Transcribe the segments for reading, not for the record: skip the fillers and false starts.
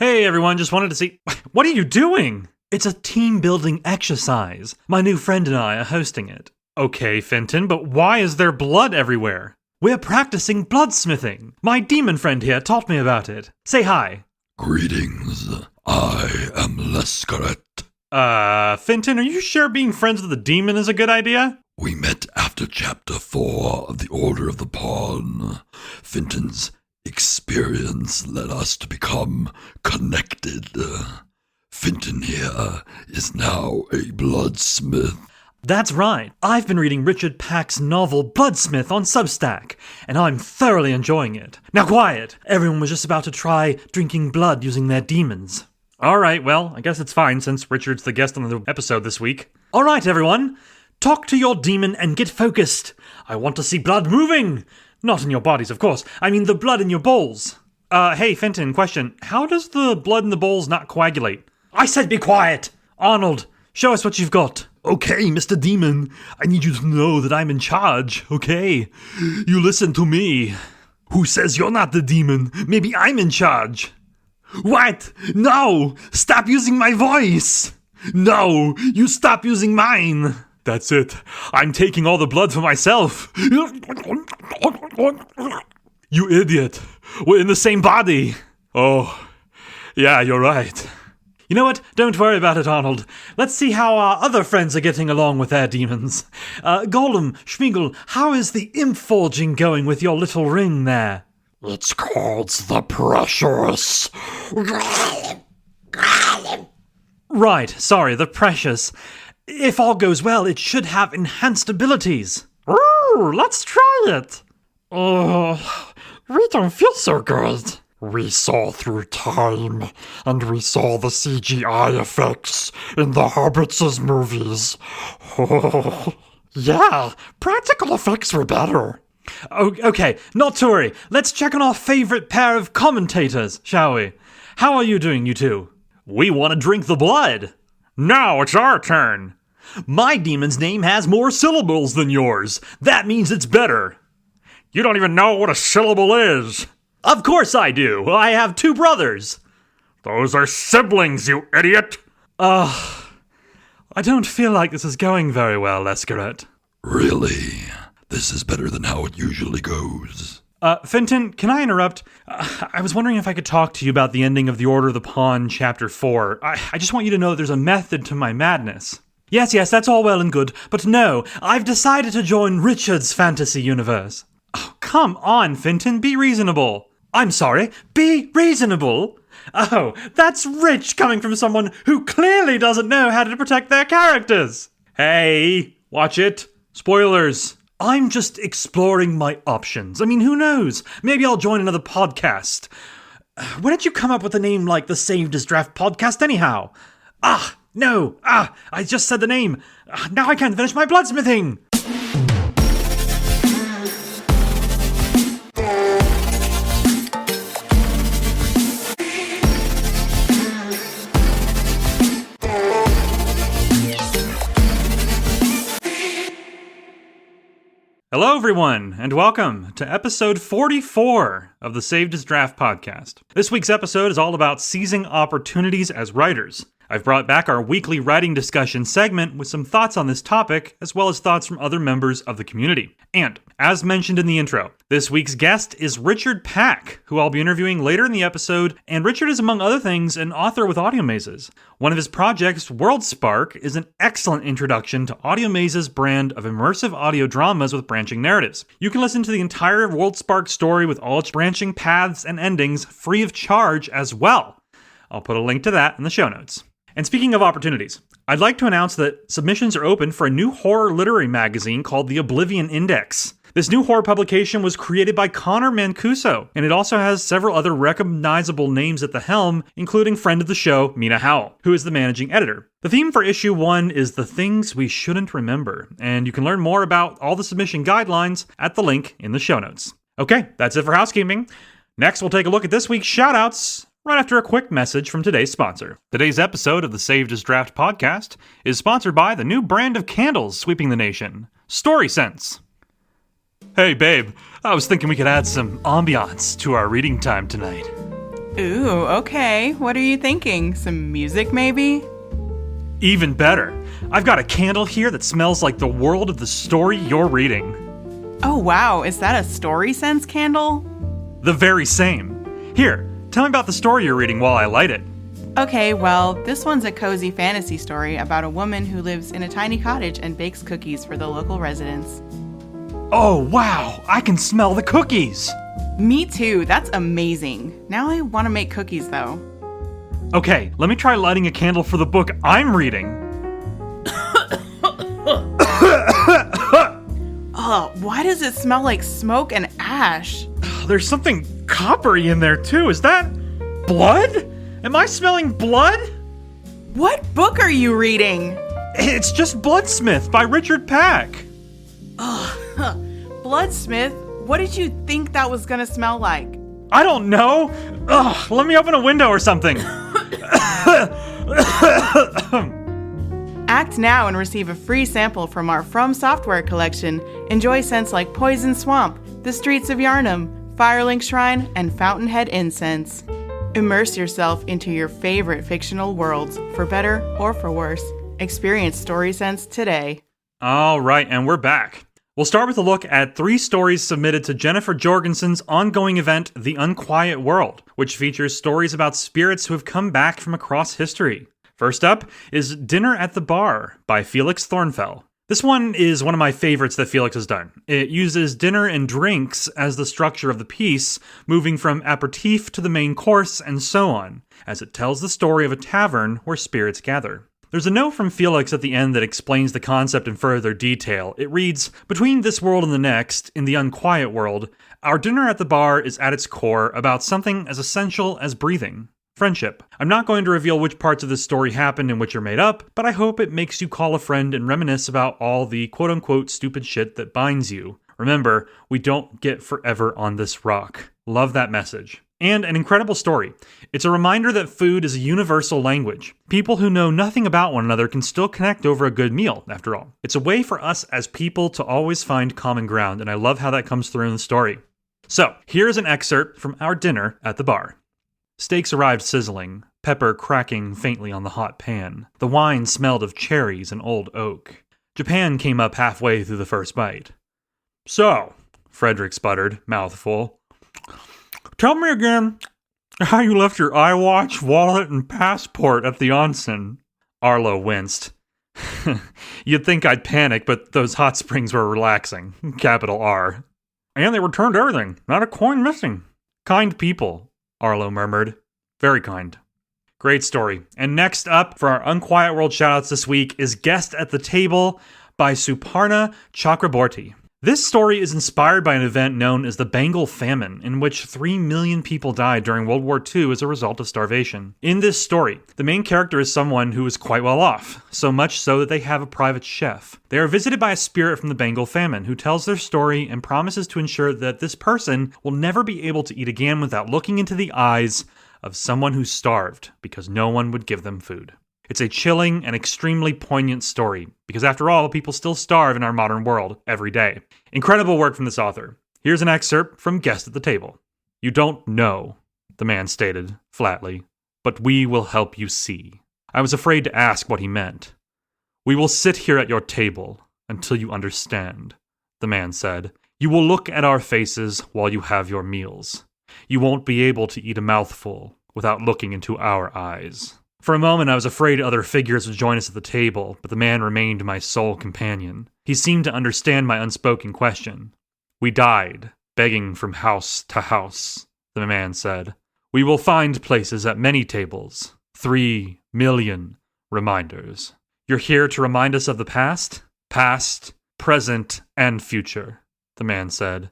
Hey everyone, just wanted to see... What are you doing? It's a team-building exercise. My new friend and I are hosting it. Okay, Fenton, but why is there blood everywhere? We're practicing bloodsmithing. My demon friend here taught me about it. Say hi. Greetings, I am Lescaret. Fenton, are you sure being friends with a demon is a good idea? We met after Chapter 4 of the Order of the Pawn. Fenton's experience led us to become connected. Fenton here is now a bloodsmith. That's right. I've been reading Richard Pack's novel Bloodsmith on Substack, and I'm thoroughly enjoying it. Now quiet! Everyone was just about to try drinking blood using their demons. Alright, well, I guess it's fine since Richard's the guest on the episode this week. Alright, everyone. Talk to your demon and get focused. I want to see blood moving! Not in your bodies, of course. I mean the blood in your bowls. Hey, Fenton, question. How does the blood in the bowls not coagulate? I said be quiet! Arnold, show us what you've got. Okay, Mr. Demon, I need you to know that I'm in charge, okay? You listen to me. Who says you're not the demon? Maybe I'm in charge. What? No! Stop using my voice! No! You stop using mine! That's it. I'm taking all the blood for myself. You idiot. We're in the same body. Oh, yeah, you're right. You know what? Don't worry about it, Arnold. Let's see how our other friends are getting along with their demons. Golem, Schmiegel, how is the imp forging going with your little ring there? It's called the Precious. Right, sorry, the Precious. If all goes well, it should have enhanced abilities. Ooh, let's try it. We don't feel so good. We saw through time, and we saw the CGI effects in the Hobbits' movies. Oh, yeah, practical effects were better. Okay, not to worry. Let's check on our favorite pair of commentators, shall we? How are you doing, you two? We want to drink the blood. Now it's our turn. My demon's name has more syllables than yours. That means it's better. You don't even know what a syllable is. Of course I do. I have two brothers. Those are siblings, you idiot. I don't feel like this is going very well, Lescaret. Really? This is better than how it usually goes. Fenton, can I interrupt? I was wondering if I could talk to you about the ending of The Order of the Pawn, Chapter 4. I just want you to know there's a method to my madness. Yes, that's all well and good, but no, I've decided to join Richard's fantasy universe. Oh, come on, Fenton, be reasonable. I'm sorry, be reasonable? Oh, that's rich coming from someone who clearly doesn't know how to protect their characters. Hey, watch it. Spoilers. I'm just exploring my options. I mean, who knows? Maybe I'll join another podcast. Where did you come up with a name like the Saved as Draft podcast anyhow? I just said the name. Now I can't finish my bloodsmithing. Hello, everyone, and welcome to episode 44 of the Saved as Draft podcast. This week's episode is all about seizing opportunities as writers. I've brought back our weekly writing discussion segment with some thoughts on this topic, as well as thoughts from other members of the community. And, as mentioned in the intro, this week's guest is Richard Pack, who I'll be interviewing later in the episode, and Richard is, among other things, an author with Audio Mazes. One of his projects, WorldSpark, is an excellent introduction to Audio Mazes' brand of immersive audio dramas with branching narratives. You can listen to the entire WorldSpark story with all its branching paths and endings free of charge as well. I'll put a link to that in the show notes. And speaking of opportunities, I'd like to announce that submissions are open for a new horror literary magazine called the Oblivion Index. This new horror publication was created by Connor Mancuso, and it also has several other recognizable names at the helm, including friend of the show, Mina Howell, who is the managing editor. The theme for issue 1 is The Things We Shouldn't Remember, and you can learn more about all the submission guidelines at the link in the show notes. Okay, that's it for housekeeping. Next, we'll take a look at this week's shoutouts, right after a quick message from today's sponsor. Today's episode of the Saved as Draft podcast is sponsored by the new brand of candles sweeping the nation, StorySense. Hey babe, I was thinking we could add some ambiance to our reading time tonight. Ooh, okay. What are you thinking? Some music, maybe? Even better. I've got a candle here that smells like the world of the story you're reading. Oh, wow. Is that a story sense candle? The very same. Here, tell me about the story you're reading while I light it. Okay, well, this one's a cozy fantasy story about a woman who lives in a tiny cottage and bakes cookies for the local residents. Oh, wow. I can smell the cookies. Me too. That's amazing. Now I want to make cookies, though. Okay, let me try lighting a candle for the book I'm reading. Why does it smell like smoke and ash? There's something coppery in there too. Is that blood? Am I smelling blood? What book are you reading? It's just Bloodsmith by Richard Pack. Bloodsmith? What did you think that was gonna smell like? I don't know. Ugh, let me open a window or something. Act now and receive a free sample from our From Software collection. Enjoy scents like Poison Swamp, The Streets of Yarnum, Firelink Shrine, and Fountainhead Incense. Immerse yourself into your favorite fictional worlds, for better or for worse. Experience StorySense today. All right, and we're back. We'll start with a look at 3 stories submitted to Jennifer Jorgensen's ongoing event, The Unquiet World, which features stories about spirits who have come back from across history. First up is Dinner at the Bar by Felix Thornfell. This one is one of my favorites that Felix has done. It uses dinner and drinks as the structure of the piece, moving from aperitif to the main course and so on, as it tells the story of a tavern where spirits gather. There's a note from Felix at the end that explains the concept in further detail. It reads, "Between this world and the next, in the Unquiet World, our dinner at the bar is at its core about something as essential as breathing. Friendship. I'm not going to reveal which parts of this story happened and which are made up, but I hope it makes you call a friend and reminisce about all the quote-unquote stupid shit that binds you. Remember, we don't get forever on this rock." Love that message. And an incredible story. It's a reminder that food is a universal language. People who know nothing about one another can still connect over a good meal, after all. It's a way for us as people to always find common ground, and I love how that comes through in the story. So, here's an excerpt from our dinner at the bar. Steaks arrived sizzling, pepper cracking faintly on the hot pan. The wine smelled of cherries and old oak. Japan came up halfway through the first bite. "So," Frederick sputtered, mouth full. "Tell me again how you left your iWatch, wallet, and passport at the onsen." Arlo winced. "You'd think I'd panic, but those hot springs were relaxing. Capital R. "And they returned everything. Not a coin missing." "Kind people," Arlo murmured. "Very kind." Great story. And next up for our Unquiet World shoutouts this week is Guest at the Table by Suparna Chakraborty. This story is inspired by an event known as the Bengal Famine, in which 3 million people died during World War II as a result of starvation. In this story, the main character is someone who is quite well off, so much so that they have a private chef. They are visited by a spirit from the Bengal Famine, who tells their story and promises to ensure that this person will never be able to eat again without looking into the eyes of someone who starved, because no one would give them food. It's a chilling and extremely poignant story, because after all, people still starve in our modern world every day. Incredible work from this author. Here's an excerpt from Guest at the Table. "You don't know," the man stated, flatly, "but we will help you see." I was afraid to ask what he meant. "We will sit here at your table until you understand," the man said. "You will look at our faces while you have your meals. You won't be able to eat a mouthful without looking into our eyes." For a moment, I was afraid other figures would join us at the table, but the man remained my sole companion. He seemed to understand my unspoken question. "We died, begging from house to house," the man said. "We will find places at many tables. 3 million reminders. You're here to remind us of the past? Past, present, and future," the man said.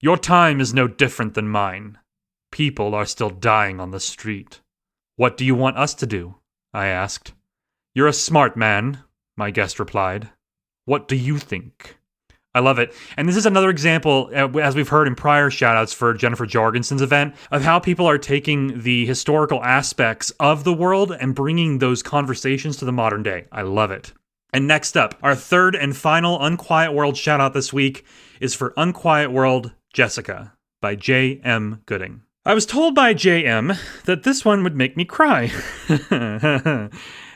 "Your time is no different than mine. People are still dying on the street." "What do you want us to do?" I asked. "You're a smart man," my guest replied. "What do you think?" I love it. And this is another example, as we've heard in prior shoutouts for Jennifer Jorgensen's event, of how people are taking the historical aspects of the world and bringing those conversations to the modern day. I love it. And next up, our third and final Unquiet World shoutout this week is for Unquiet World Jessica by J.M. Gooding. I was told by JM that this one would make me cry.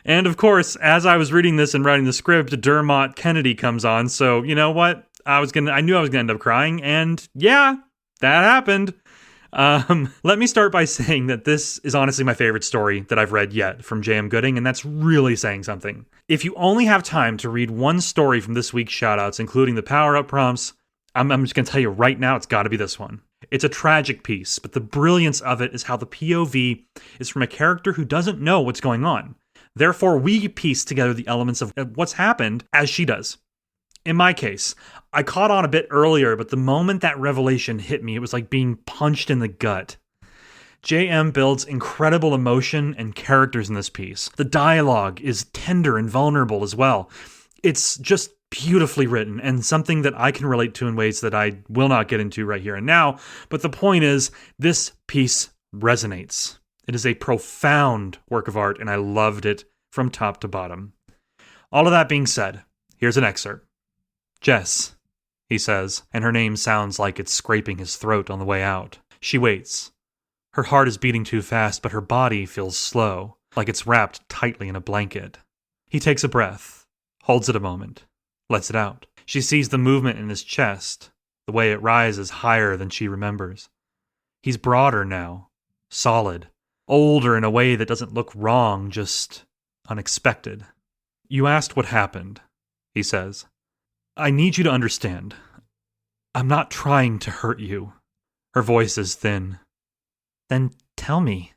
And of course, as I was reading this and writing the script, Dermot Kennedy comes on, so you know what? I knew I was gonna end up crying, and yeah, that happened. Let me start by saying that this is honestly my favorite story that I've read yet from J.M. Gooding, and that's really saying something. If you only have time to read one story from this week's shoutouts, including the power-up prompts, I'm just going to tell you right now, it's got to be this one. It's a tragic piece, but the brilliance of it is how the POV is from a character who doesn't know what's going on. Therefore, we piece together the elements of what's happened as she does. In my case, I caught on a bit earlier, but the moment that revelation hit me, it was like being punched in the gut. J.M. builds incredible emotion and characters in this piece. The dialogue is tender and vulnerable as well. It's just beautifully written and something that I can relate to in ways that I will not get into right here and now. But the point is, this piece resonates. It is a profound work of art, and I loved it from top to bottom. All of that being said, here's an excerpt. "Jess," he says, and her name sounds like it's scraping his throat on the way out. She waits. Her heart is beating too fast, but her body feels slow, like it's wrapped tightly in a blanket. He takes a breath, holds it a moment, lets it out. She sees the movement in his chest, the way it rises higher than she remembers. He's broader now, solid, older in a way that doesn't look wrong, just unexpected. "You asked what happened," he says. "I need you to understand. I'm not trying to hurt you." Her voice is thin. "Then tell me."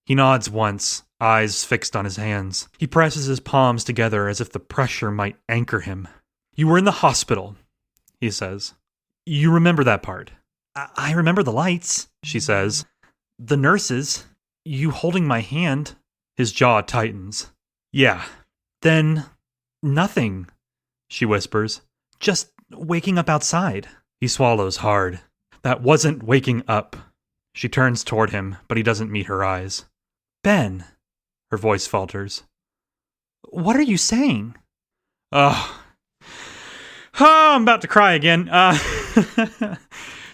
He nods once, eyes fixed on his hands. He presses his palms together as if the pressure might anchor him. "You were in the hospital," he says. "You remember that part." I remember the lights," she says. "The nurses. You holding my hand." His jaw tightens. "Yeah. Then nothing," she whispers. "Just waking up outside." He swallows hard. "That wasn't waking up." She turns toward him, but he doesn't meet her eyes. "Ben," her voice falters. "What are you saying?" Oh, I'm about to cry again.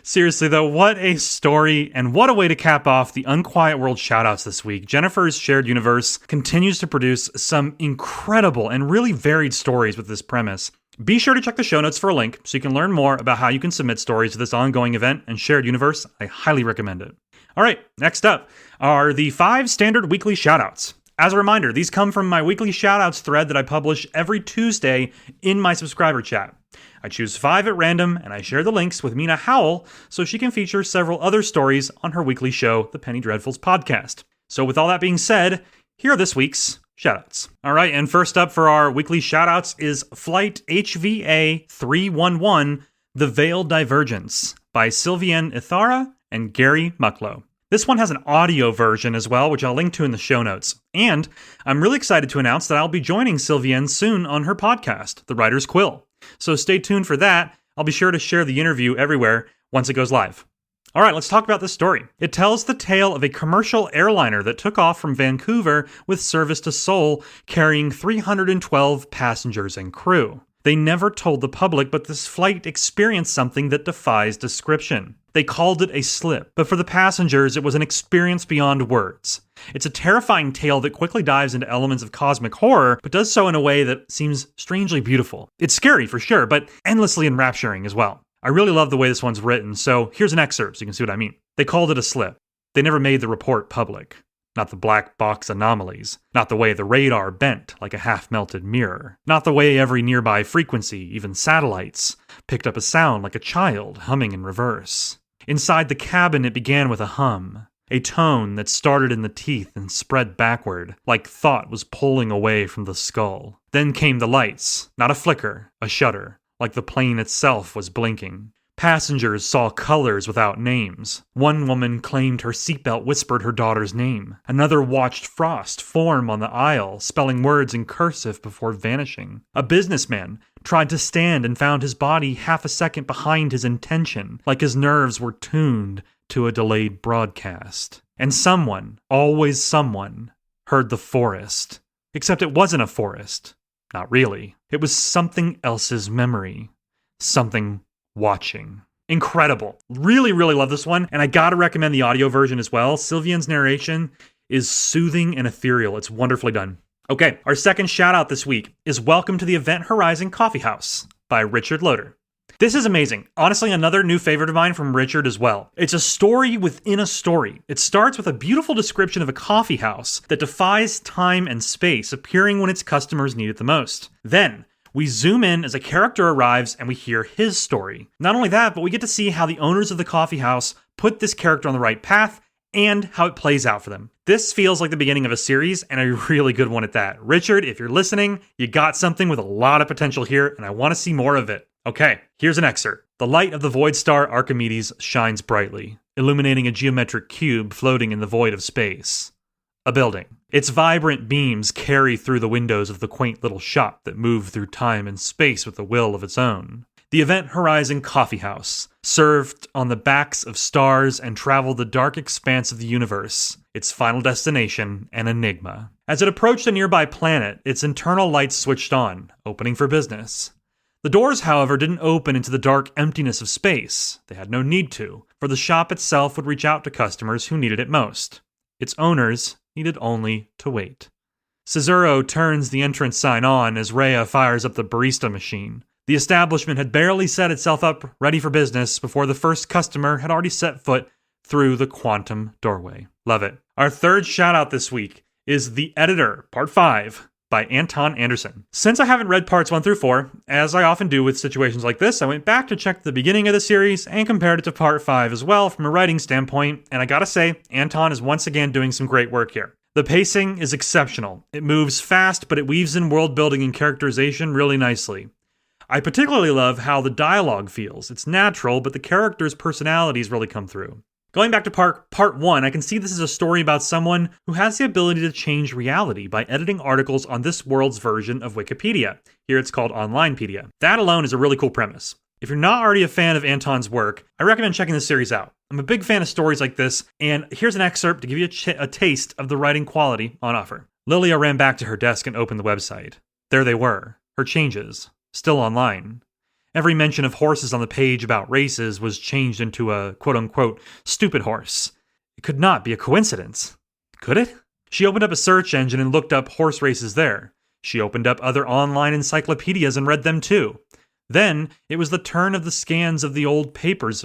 Seriously, though, what a story, and what a way to cap off the Unquiet World shoutouts this week. Jennifer's Shared Universe continues to produce some incredible and really varied stories with this premise. Be sure to check the show notes for a link so you can learn more about how you can submit stories to this ongoing event and Shared Universe. I highly recommend it. All right, next up are the 5 standard weekly shoutouts. As a reminder, these come from my weekly shoutouts thread that I publish every Tuesday in my subscriber chat. I choose 5 at random, and I share the links with Mina Howell so she can feature several other stories on her weekly show, the Penny Dreadfuls podcast. So with all that being said, here are this week's shoutouts. All right, and first up for our weekly shoutouts is Flight HVA 311, The Veiled Divergence by Sylvienne Ithara and Gary Mucklow. This one has an audio version as well, which I'll link to in the show notes. And I'm really excited to announce that I'll be joining Sylvienne soon on her podcast, The Writer's Quill. So stay tuned for that. I'll be sure to share the interview everywhere once it goes live. All right, let's talk about this story. It tells the tale of a commercial airliner that took off from Vancouver with service to Seoul, carrying 312 passengers and crew. They never told the public, but this flight experienced something that defies description. They called it a slip, but for the passengers, it was an experience beyond words. It's a terrifying tale that quickly dives into elements of cosmic horror, but does so in a way that seems strangely beautiful. It's scary for sure, but endlessly enrapturing as well. I really love the way this one's written, so here's an excerpt so you can see what I mean. They called it a slip. They never made the report public. Not the black box anomalies. Not the way the radar bent like a half-melted mirror. Not the way every nearby frequency, even satellites, picked up a sound like a child humming in reverse. Inside the cabin, it began with a hum. A tone that started in the teeth and spread backward, like thought was pulling away from the skull. Then came the lights. Not a flicker, a shudder, like the plane itself was blinking. Passengers saw colors without names. One woman claimed her seatbelt whispered her daughter's name. Another watched frost form on the aisle, spelling words in cursive before vanishing. A businessman tried to stand and found his body half a second behind his intention, like his nerves were tuned to a delayed broadcast. And someone, always someone, heard the forest. Except it wasn't a forest. Not really. It was something else's memory. Something watching. Incredible. Really, really love this one, and I gotta recommend the audio version as well. Sylvian's narration is soothing and ethereal. It's wonderfully done. Okay, our second shout out this week is Welcome to the Event Horizon Coffee House by Richard Loader. This is amazing. Honestly, another new favorite of mine from Richard as well. It's a story within a story. It starts with a beautiful description of a coffee house that defies time and space, appearing when its customers need it the most. Then, we zoom in as a character arrives and we hear his story. Not only that, but we get to see how the owners of the coffee house put this character on the right path and how it plays out for them. This feels like the beginning of a series, and a really good one at that. Richard, if you're listening, you got something with a lot of potential here, and I want to see more of it. Okay, here's an excerpt. The light of the void star Archimedes shines brightly, illuminating a geometric cube floating in the void of space. A building. Its vibrant beams carry through the windows of the quaint little shop that move through time and space with a will of its own. The Event Horizon Coffee House served on the backs of stars and traveled the dark expanse of the universe, its final destination an enigma. As it approached a nearby planet, its internal lights switched on, opening for business. The doors, however, didn't open into the dark emptiness of space. They had no need to, for the shop itself would reach out to customers who needed it most. Its owners needed only to wait. Cesuro turns the entrance sign on as Rhea fires up the barista machine. The establishment had barely set itself up ready for business before the first customer had already set foot through the quantum doorway. Love it. Our third shout out this week is The Editor, Part 5 by Anton Anderson. Since I haven't read parts 1 through 4, as I often do with situations like this, I went back to check the beginning of the series and compared it to Part 5 as well from a writing standpoint, and I gotta say, Anton is once again doing some great work here. The pacing is exceptional. It moves fast, but it weaves in world building and characterization really nicely. I particularly love how the dialogue feels. It's natural, but the characters' personalities really come through. Going back to part 1, I can see this is a story about someone who has the ability to change reality by editing articles on this world's version of Wikipedia. Here it's called Onlinepedia. That alone is a really cool premise. If you're not already a fan of Anton's work, I recommend checking this series out. I'm a big fan of stories like this, and here's an excerpt to give you a taste of the writing quality on offer. Lilia ran back to her desk and opened the website. There they were, her changes. Still online. Every mention of horses on the page about races was changed into a quote-unquote stupid horse. It could not be a coincidence. Could it? She opened up a search engine and looked up horse races there. She opened up other online encyclopedias and read them too. Then, it was the turn of the scans of the old papers.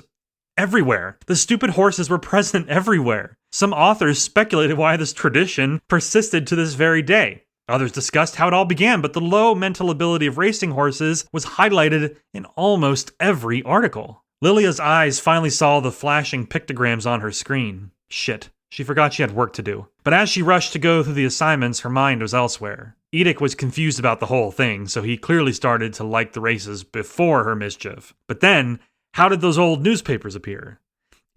Everywhere. The stupid horses were present everywhere. Some authors speculated why this tradition persisted to this very day. Others discussed how it all began, but the low mental ability of racing horses was highlighted in almost every article. Lilia's eyes finally saw the flashing pictograms on her screen. Shit, she forgot she had work to do. But as she rushed to go through the assignments, her mind was elsewhere. Edic was confused about the whole thing, so he clearly started to like the races before her mischief. But then, how did those old newspapers appear?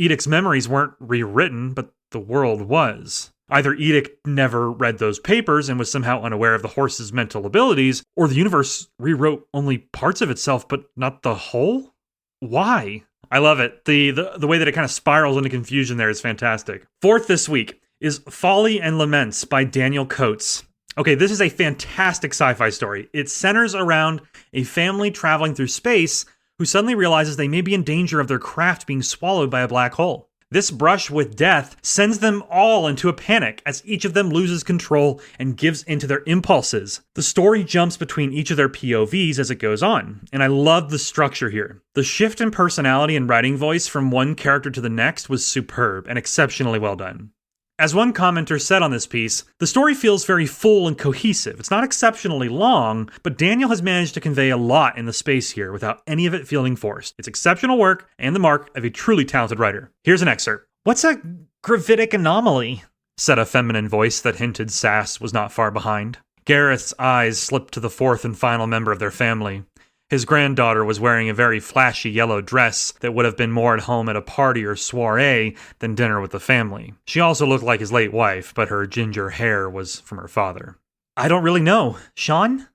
Edic's memories weren't rewritten, but the world was. Either Edic never read those papers and was somehow unaware of the horse's mental abilities, or the universe rewrote only parts of itself, but not the whole? Why? I love it. The way that it kind of spirals into confusion there is fantastic. Fourth this week is Folly and Laments by Daniel Coates. Okay, this is a fantastic sci-fi story. It centers around a family traveling through space who suddenly realizes they may be in danger of their craft being swallowed by a black hole. This brush with death sends them all into a panic as each of them loses control and gives into their impulses. The story jumps between each of their POVs as it goes on, and I love the structure here. The shift in personality and writing voice from one character to the next was superb and exceptionally well done. As one commenter said on this piece, the story feels very full and cohesive. It's not exceptionally long, but Daniel has managed to convey a lot in the space here without any of it feeling forced. It's exceptional work and the mark of a truly talented writer. Here's an excerpt. "What's a gravitic anomaly?" said a feminine voice that hinted Sass was not far behind. Gareth's eyes slipped to the fourth and final member of their family. His granddaughter was wearing a very flashy yellow dress that would have been more at home at a party or soiree than dinner with the family. She also looked like his late wife, but her ginger hair was from her father. "I don't really know. Sean?"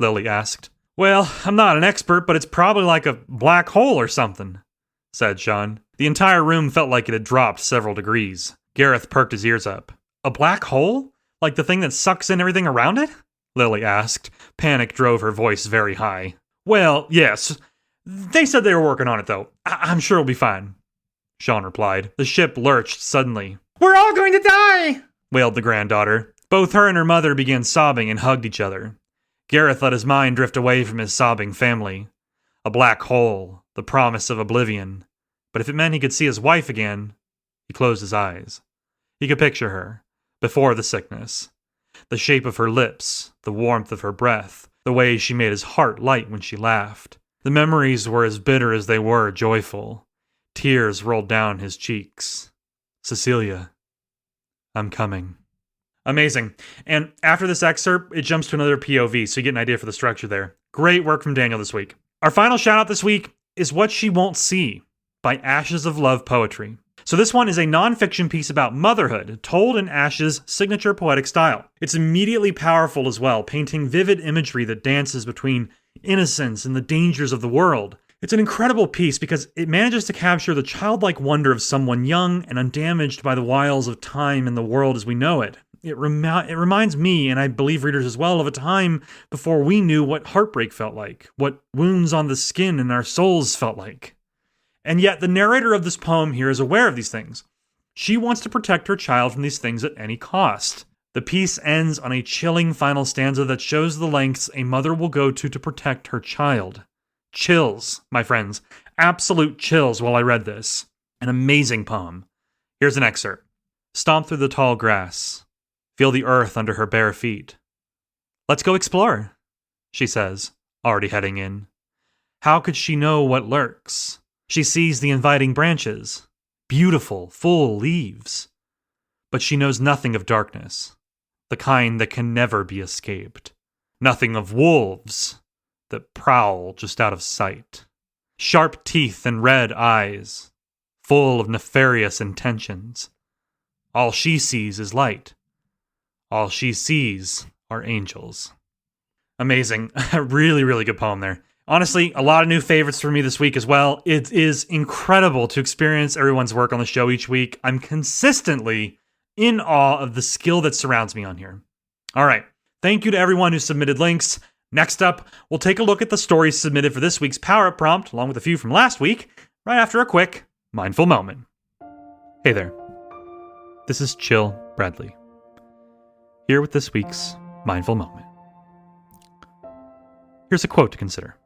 Lily asked. "Well, I'm not an expert, but it's probably like a black hole or something," said Sean. The entire room felt like it had dropped several degrees. Gareth perked his ears up. "A black hole? Like the thing that sucks in everything around it?" Lily asked. Panic drove her voice very high. "Well, yes. They said they were working on it, though. I'm sure it'll be fine. Sean replied. The ship lurched suddenly. We're all going to die, wailed the granddaughter. Both her and her mother began sobbing and hugged each other. Gareth let his mind drift away from his sobbing family. A black hole, the promise of oblivion. But if it meant he could see his wife again, he closed his eyes. He could picture her, before the sickness. The shape of her lips, the warmth of her breath, the way she made his heart light when she laughed. The memories were as bitter as they were joyful. Tears rolled down his cheeks. Cecilia, I'm coming. Amazing. And after this excerpt, it jumps to another POV, so you get an idea for the structure there. Great work from Daniel this week. Our final shout out this week is What She Won't See by Ashes of Love Poetry. So this one is a nonfiction piece about motherhood, told in Ash's signature poetic style. It's immediately powerful as well, painting vivid imagery that dances between innocence and the dangers of the world. It's an incredible piece because it manages to capture the childlike wonder of someone young and undamaged by the wiles of time and the world as we know it. It reminds me, and I believe readers as well, of a time before we knew what heartbreak felt like, what wounds on the skin and our souls felt like. And yet the narrator of this poem here is aware of these things. She wants to protect her child from these things at any cost. The piece ends on a chilling final stanza that shows the lengths a mother will go to protect her child. Chills, my friends. Absolute chills while I read this. An amazing poem. Here's an excerpt. Stomp through the tall grass. Feel the earth under her bare feet. Let's go explore, she says, already heading in. How could she know what lurks? She sees the inviting branches, beautiful, full leaves. But she knows nothing of darkness, the kind that can never be escaped. Nothing of wolves that prowl just out of sight. Sharp teeth and red eyes, full of nefarious intentions. All she sees is light. All she sees are angels. Amazing. Really, really good poem there. Honestly, a lot of new favorites for me this week as well. It is incredible to experience everyone's work on the show each week. I'm consistently in awe of the skill that surrounds me on here. All right. Thank you to everyone who submitted links. Next up, we'll take a look at the stories submitted for this week's Power Up prompt, along with a few from last week, right after a quick mindful moment. Hey there. This is Chill Bradley, here with this week's mindful moment. Here's a quote to consider.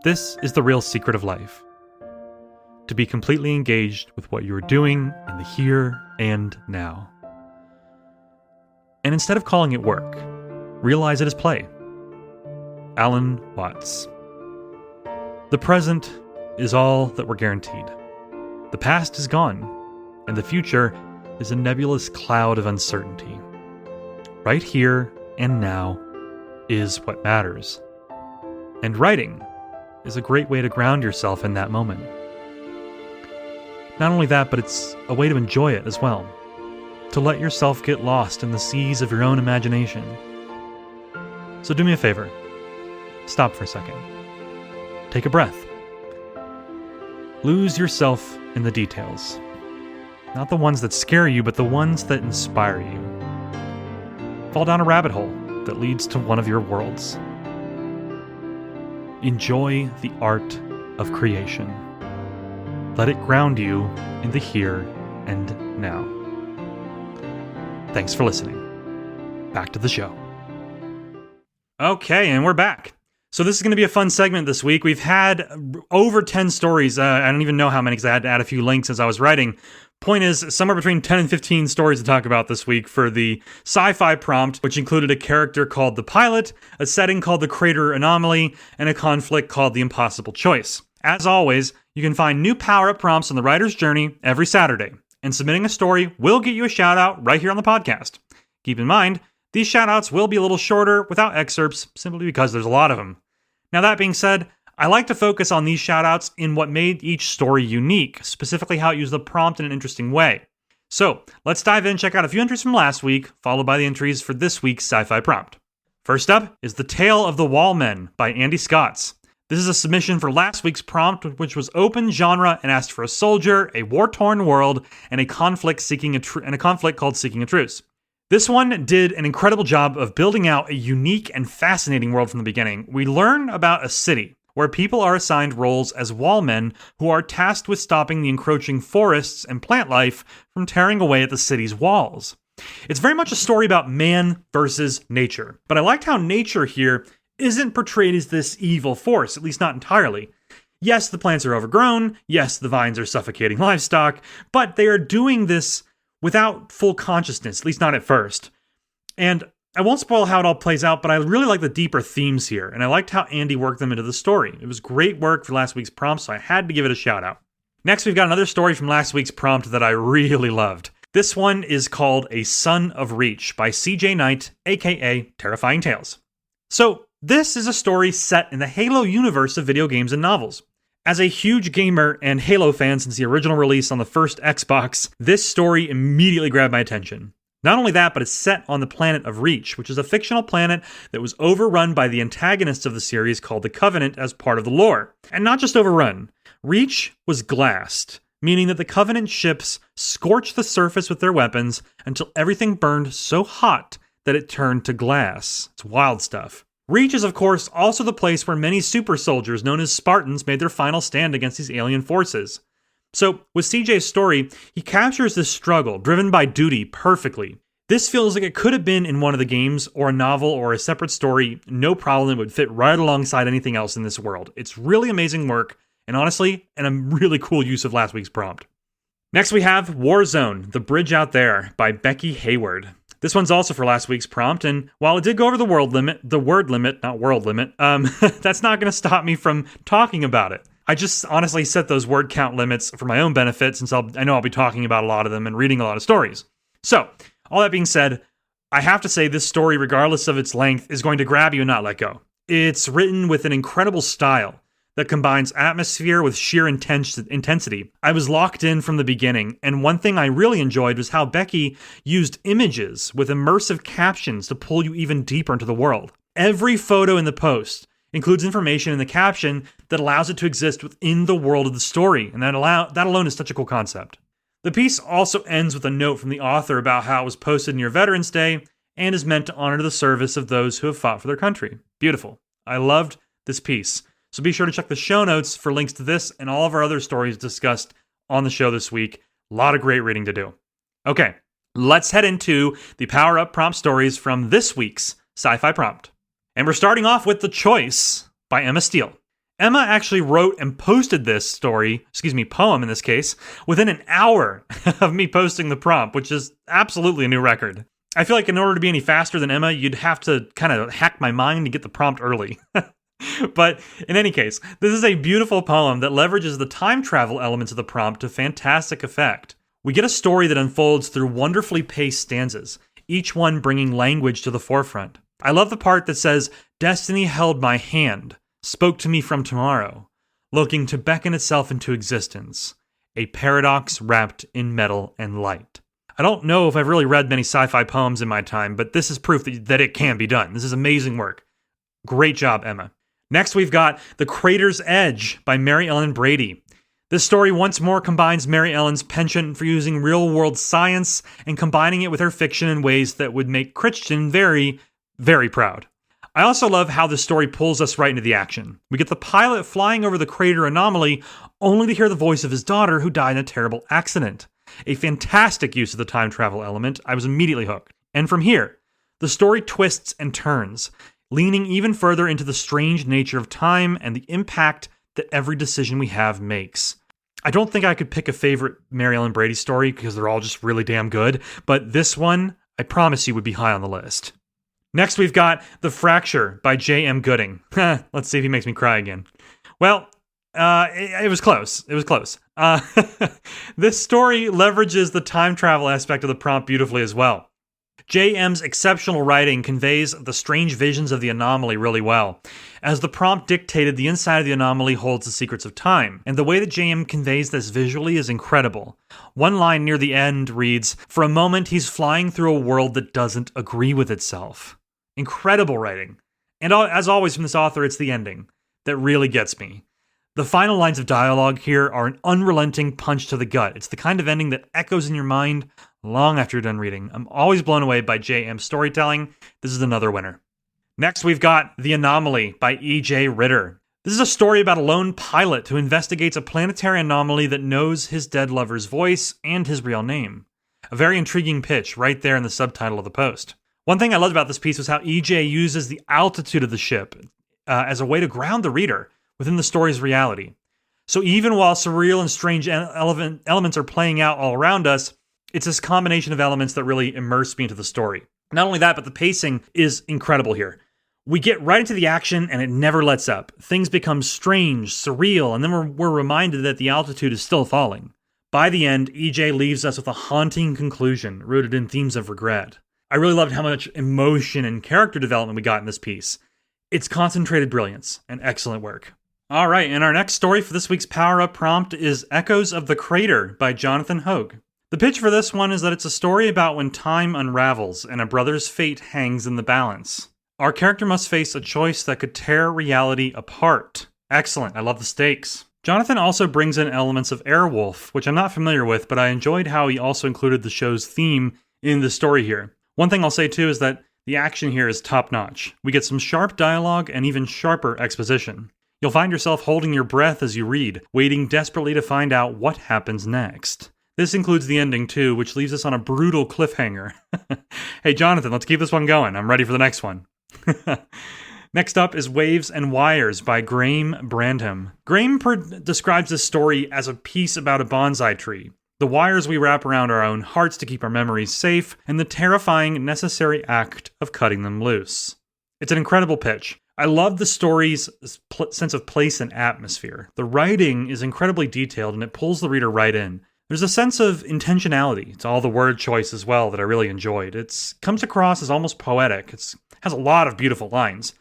This is the real secret of life. To be completely engaged with what you're doing in the here and now. And instead of calling it work, realize it as play. Alan Watts. The present is all that we're guaranteed. The past is gone, and the future is a nebulous cloud of uncertainty. Right here and now is what matters. And writing is a great way to ground yourself in that moment. Not only that, but it's a way to enjoy it as well. To let yourself get lost in the seas of your own imagination. So do me a favor. Stop for a second. Take a breath. Lose yourself in the details. Not the ones that scare you, but the ones that inspire you. Fall down a rabbit hole that leads to one of your worlds. Enjoy the art of creation. Let it ground you in the here and now. Thanks for listening. Back to the show. Okay, and we're back. So this is going to be a fun segment this week. We've had over 10 stories. I don't even know how many because I had to add a few links as I was writing. Point is, somewhere between 10 and 15 stories to talk about this week for the sci-fi prompt, which included a character called the Pilot, a setting called the Crater Anomaly, and a conflict called the Impossible Choice. As always, you can find new power-up prompts on the writer's journey every Saturday, and submitting a story will get you a shout-out right here on the podcast. Keep in mind, these shout-outs will be a little shorter without excerpts, simply because there's a lot of them. Now that being said, I like to focus on these shoutouts in what made each story unique, specifically how it used the prompt in an interesting way. So, let's dive in and check out a few entries from last week, followed by the entries for this week's sci-fi prompt. First up is The Tale of the Wallmen by Andy Scotts. This is a submission for last week's prompt, which was open genre and asked for a soldier, a war-torn world, and a conflict called Seeking a Truce. This one did an incredible job of building out a unique and fascinating world from the beginning. We learn about a city, where people are assigned roles as wallmen who are tasked with stopping the encroaching forests and plant life from tearing away at the city's walls. It's very much a story about man versus nature, but I liked how nature here isn't portrayed as this evil force, at least not entirely. Yes, the plants are overgrown, yes, the vines are suffocating livestock, but they are doing this without full consciousness, at least not at first. And I won't spoil how it all plays out, but I really like the deeper themes here, and I liked how Andy worked them into the story. It was great work for last week's prompt, so I had to give it a shout out. Next, we've got another story from last week's prompt that I really loved. This one is called A Son of Reach by CJ Knight, aka Terrifying Tales. So, this is a story set in the Halo universe of video games and novels. As a huge gamer and Halo fan since the original release on the first Xbox, this story immediately grabbed my attention. Not only that, but it's set on the planet of Reach, which is a fictional planet that was overrun by the antagonists of the series called the Covenant as part of the lore. And not just overrun. Reach was glassed, meaning that the Covenant ships scorched the surface with their weapons until everything burned so hot that it turned to glass. It's wild stuff. Reach is, of course, also the place where many super soldiers known as Spartans made their final stand against these alien forces. So, with CJ's story, he captures this struggle, driven by duty, perfectly. This feels like it could have been in one of the games, or a novel, or a separate story. No problem, it would fit right alongside anything else in this world. It's really amazing work, and honestly, a really cool use of last week's prompt. Next we have Warzone, The Bridge Out There, by Becky Hayward. This one's also for last week's prompt, and while it did go over the word limit, that's not going to stop me from talking about it. I just honestly set those word count limits for my own benefit since I know I'll be talking about a lot of them and reading a lot of stories. So, all that being said, I have to say this story, regardless of its length, is going to grab you and not let go. It's written with an incredible style that combines atmosphere with sheer intensity. I was locked in from the beginning, and one thing I really enjoyed was how Becky used images with immersive captions to pull you even deeper into the world. Every photo in the post includes information in the caption that allows it to exist within the world of the story, and that alone is such a cool concept. The piece also ends with a note from the author about how it was posted near Veterans Day and is meant to honor the service of those who have fought for their country. Beautiful. I loved this piece. So be sure to check the show notes for links to this and all of our other stories discussed on the show this week. A lot of great reading to do. Okay, let's head into the Power Up prompt stories from this week's Sci-Fi Prompt. And we're starting off with The Choice by Emma Steele. Emma actually wrote and posted this poem in this case, within an hour of me posting the prompt, which is absolutely a new record. I feel like in order to be any faster than Emma, you'd have to kind of hack my mind to get the prompt early. But in any case, this is a beautiful poem that leverages the time travel elements of the prompt to fantastic effect. We get a story that unfolds through wonderfully paced stanzas, each one bringing language to the forefront. I love the part that says, "Destiny held my hand, spoke to me from tomorrow, looking to beckon itself into existence, a paradox wrapped in metal and light." I don't know if I've really read many sci-fi poems in my time, but this is proof that it can be done. This is amazing work. Great job, Emma. Next, we've got The Crater's Edge by Mary Ellen Brady. This story once more combines Mary Ellen's penchant for using real-world science and combining it with her fiction in ways that would make Christian very, very proud. I also love how the story pulls us right into the action. We get the pilot flying over the crater anomaly only to hear the voice of his daughter who died in a terrible accident. A fantastic use of the time travel element. I was immediately hooked. And from here, the story twists and turns, leaning even further into the strange nature of time and the impact that every decision we have makes. I don't think I could pick a favorite Mary Ellen Brady story because they're all just really damn good, but this one, I promise you, would be high on the list. Next, we've got The Fracture by J.M. Gooding. Let's see if he makes me cry again. Well, it was close. It was close. This story leverages the time travel aspect of the prompt beautifully as well. J.M.'s exceptional writing conveys the strange visions of the anomaly really well. As the prompt dictated, the inside of the anomaly holds the secrets of time, and the way that J.M. conveys this visually is incredible. One line near the end reads, "For a moment he's flying through a world that doesn't agree with itself." Incredible writing. And as always from this author, it's the ending that really gets me. The final lines of dialogue here are an unrelenting punch to the gut. It's the kind of ending that echoes in your mind long after you're done reading. I'm always blown away by J.M.'s storytelling. This is another winner. Next, we've got The Anomaly by E.J. Ritter. This is a story about a lone pilot who investigates a planetary anomaly that knows his dead lover's voice and his real name. A very intriguing pitch right there in the subtitle of the post. One thing I loved about this piece was how EJ uses the altitude of the ship as a way to ground the reader within the story's reality. So even while surreal and strange elements are playing out all around us, it's this combination of elements that really immerse me into the story. Not only that, but the pacing is incredible here. We get right into the action and it never lets up. Things become strange, surreal, and then we're reminded that the altitude is still falling. By the end, EJ leaves us with a haunting conclusion rooted in themes of regret. I really loved how much emotion and character development we got in this piece. It's concentrated brilliance and excellent work. All right, and our next story for this week's Power Up prompt is Echoes of the Crater by Jonathan Hogue. The pitch for this one is that it's a story about when time unravels and a brother's fate hangs in the balance. Our character must face a choice that could tear reality apart. Excellent, I love the stakes. Jonathan also brings in elements of Airwolf, which I'm not familiar with, but I enjoyed how he also included the show's theme in the story here. One thing I'll say too is that the action here is top-notch. We get some sharp dialogue and even sharper exposition. You'll find yourself holding your breath as you read, waiting desperately to find out what happens next. This includes the ending too, which leaves us on a brutal cliffhanger. Hey Jonathan, let's keep this one going. I'm ready for the next one. Next up is Waves and Wires by Graham Brandham. Graham describes this story as a piece about a bonsai tree, the wires we wrap around our own hearts to keep our memories safe, and the terrifying necessary act of cutting them loose. It's an incredible pitch. I love the story's sense of place and atmosphere. The writing is incredibly detailed and it pulls the reader right in. There's a sense of intentionality to all the word choice as well that I really enjoyed. It comes across as almost poetic. It has a lot of beautiful lines.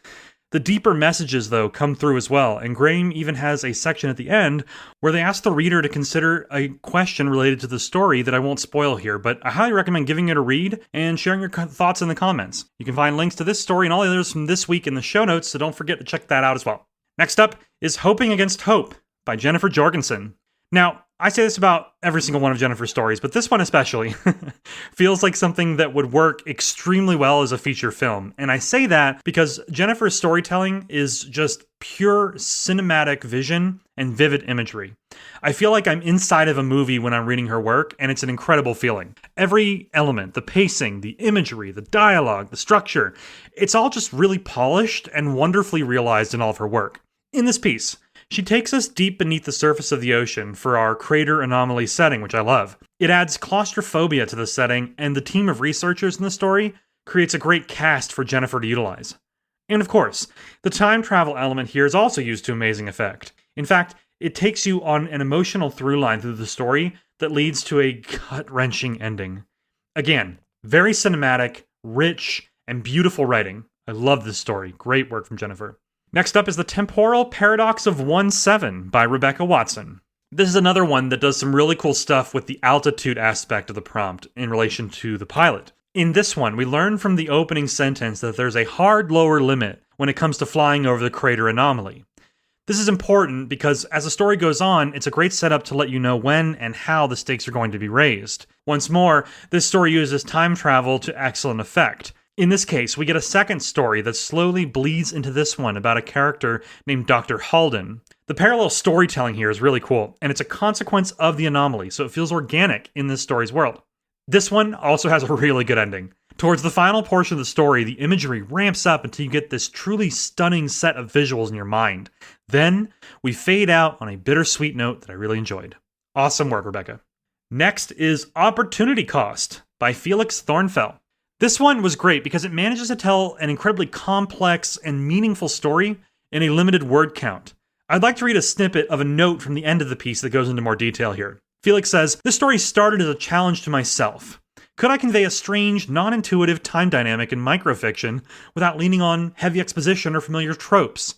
The deeper messages, though, come through as well, and Graham even has a section at the end where they ask the reader to consider a question related to the story that I won't spoil here, but I highly recommend giving it a read and sharing your thoughts in the comments. You can find links to this story and all the others from this week in the show notes, so don't forget to check that out as well. Next up is Hoping Against Hope by Jennifer Jorgensen. Now, I say this about every single one of Jennifer's stories, but this one especially feels like something that would work extremely well as a feature film. And I say that because Jennifer's storytelling is just pure cinematic vision and vivid imagery. I feel like I'm inside of a movie when I'm reading her work, and it's an incredible feeling. Every element, the pacing, the imagery, the dialogue, the structure, it's all just really polished and wonderfully realized in all of her work. In this piece, she takes us deep beneath the surface of the ocean for our crater anomaly setting, which I love. It adds claustrophobia to the setting, and the team of researchers in the story creates a great cast for Jennifer to utilize. And of course, the time travel element here is also used to amazing effect. In fact, it takes you on an emotional through line through the story that leads to a gut-wrenching ending. Again, very cinematic, rich, and beautiful writing. I love this story. Great work from Jennifer. Next up is The Temporal Paradox of 1-7 by Rebecca Watson. This is another one that does some really cool stuff with the altitude aspect of the prompt in relation to the pilot. In this one, we learn from the opening sentence that there's a hard lower limit when it comes to flying over the crater anomaly. This is important because as the story goes on, it's a great setup to let you know when and how the stakes are going to be raised. Once more, this story uses time travel to excellent effect. In this case, we get a second story that slowly bleeds into this one about a character named Dr. Halden. The parallel storytelling here is really cool, and it's a consequence of the anomaly, so it feels organic in this story's world. This one also has a really good ending. Towards the final portion of the story, the imagery ramps up until you get this truly stunning set of visuals in your mind. Then, we fade out on a bittersweet note that I really enjoyed. Awesome work, Rebecca. Next is Opportunity Cost by Felix Thornfell. This one was great because it manages to tell an incredibly complex and meaningful story in a limited word count. I'd like to read a snippet of a note from the end of the piece that goes into more detail here. Felix says, "This story started as a challenge to myself. Could I convey a strange, non-intuitive time dynamic in microfiction without leaning on heavy exposition or familiar tropes?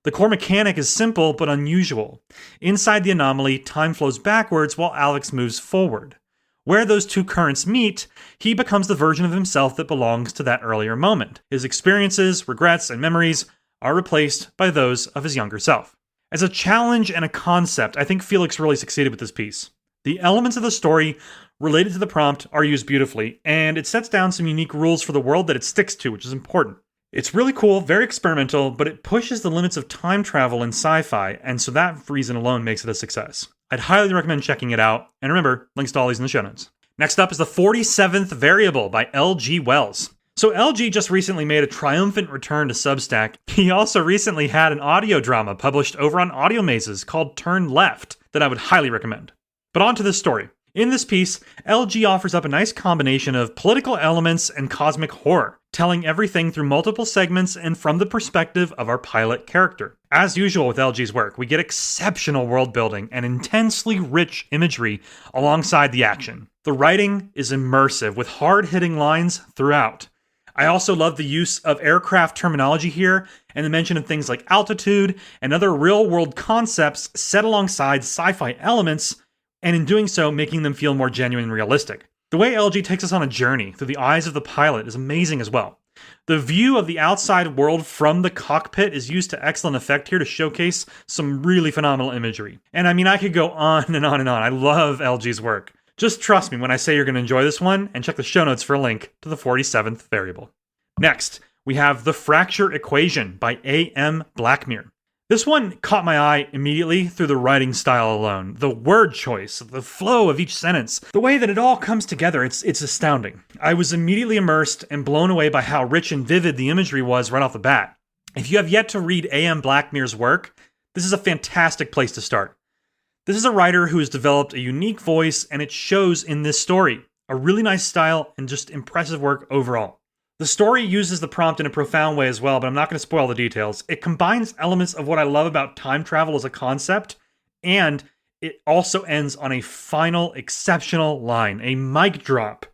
The core mechanic is simple but unusual. Inside the anomaly, time flows backwards while Alex moves forward. Where those two currents meet, he becomes the version of himself that belongs to that earlier moment. His experiences, regrets, and memories are replaced by those of his younger self." As a challenge and a concept, I think Felix really succeeded with this piece. The elements of the story related to the prompt are used beautifully, and it sets down some unique rules for the world that it sticks to, which is important. It's really cool, very experimental, but it pushes the limits of time travel in sci-fi, and so that reason alone makes it a success. I'd highly recommend checking it out, and remember, links to all these in the show notes. Next up is The 47th Variable by L.G. Wells. So LG just recently made a triumphant return to Substack. He also recently had an audio drama published over on Audio Mazes called Turn Left that I would highly recommend. But on to this story. In this piece, LG offers up a nice combination of political elements and cosmic horror, telling everything through multiple segments and from the perspective of our pilot character. As usual with LG's work, we get exceptional world building and intensely rich imagery alongside the action. The writing is immersive with hard-hitting lines throughout. I also love the use of aircraft terminology here and the mention of things like altitude and other real-world concepts set alongside sci-fi elements, and in doing so, making them feel more genuine and realistic. The way LG takes us on a journey through the eyes of the pilot is amazing as well. The view of the outside world from the cockpit is used to excellent effect here to showcase some really phenomenal imagery. And I mean, I could go on and on and on. I love LG's work. Just trust me when I say you're going to enjoy this one, and check the show notes for a link to The 47th Variable. Next, we have The Fracture Equation by A.M. Blackmere. This one caught my eye immediately through the writing style alone. The word choice, the flow of each sentence, the way that it all comes together, it's astounding. I was immediately immersed and blown away by how rich and vivid the imagery was right off the bat. If you have yet to read A.M. Blackmere's work, this is a fantastic place to start. This is a writer who has developed a unique voice, and it shows in this story. A really nice style and just impressive work overall. The story uses the prompt in a profound way as well, but I'm not going to spoil the details. It combines elements of what I love about time travel as a concept, and it also ends on a final exceptional line, a mic drop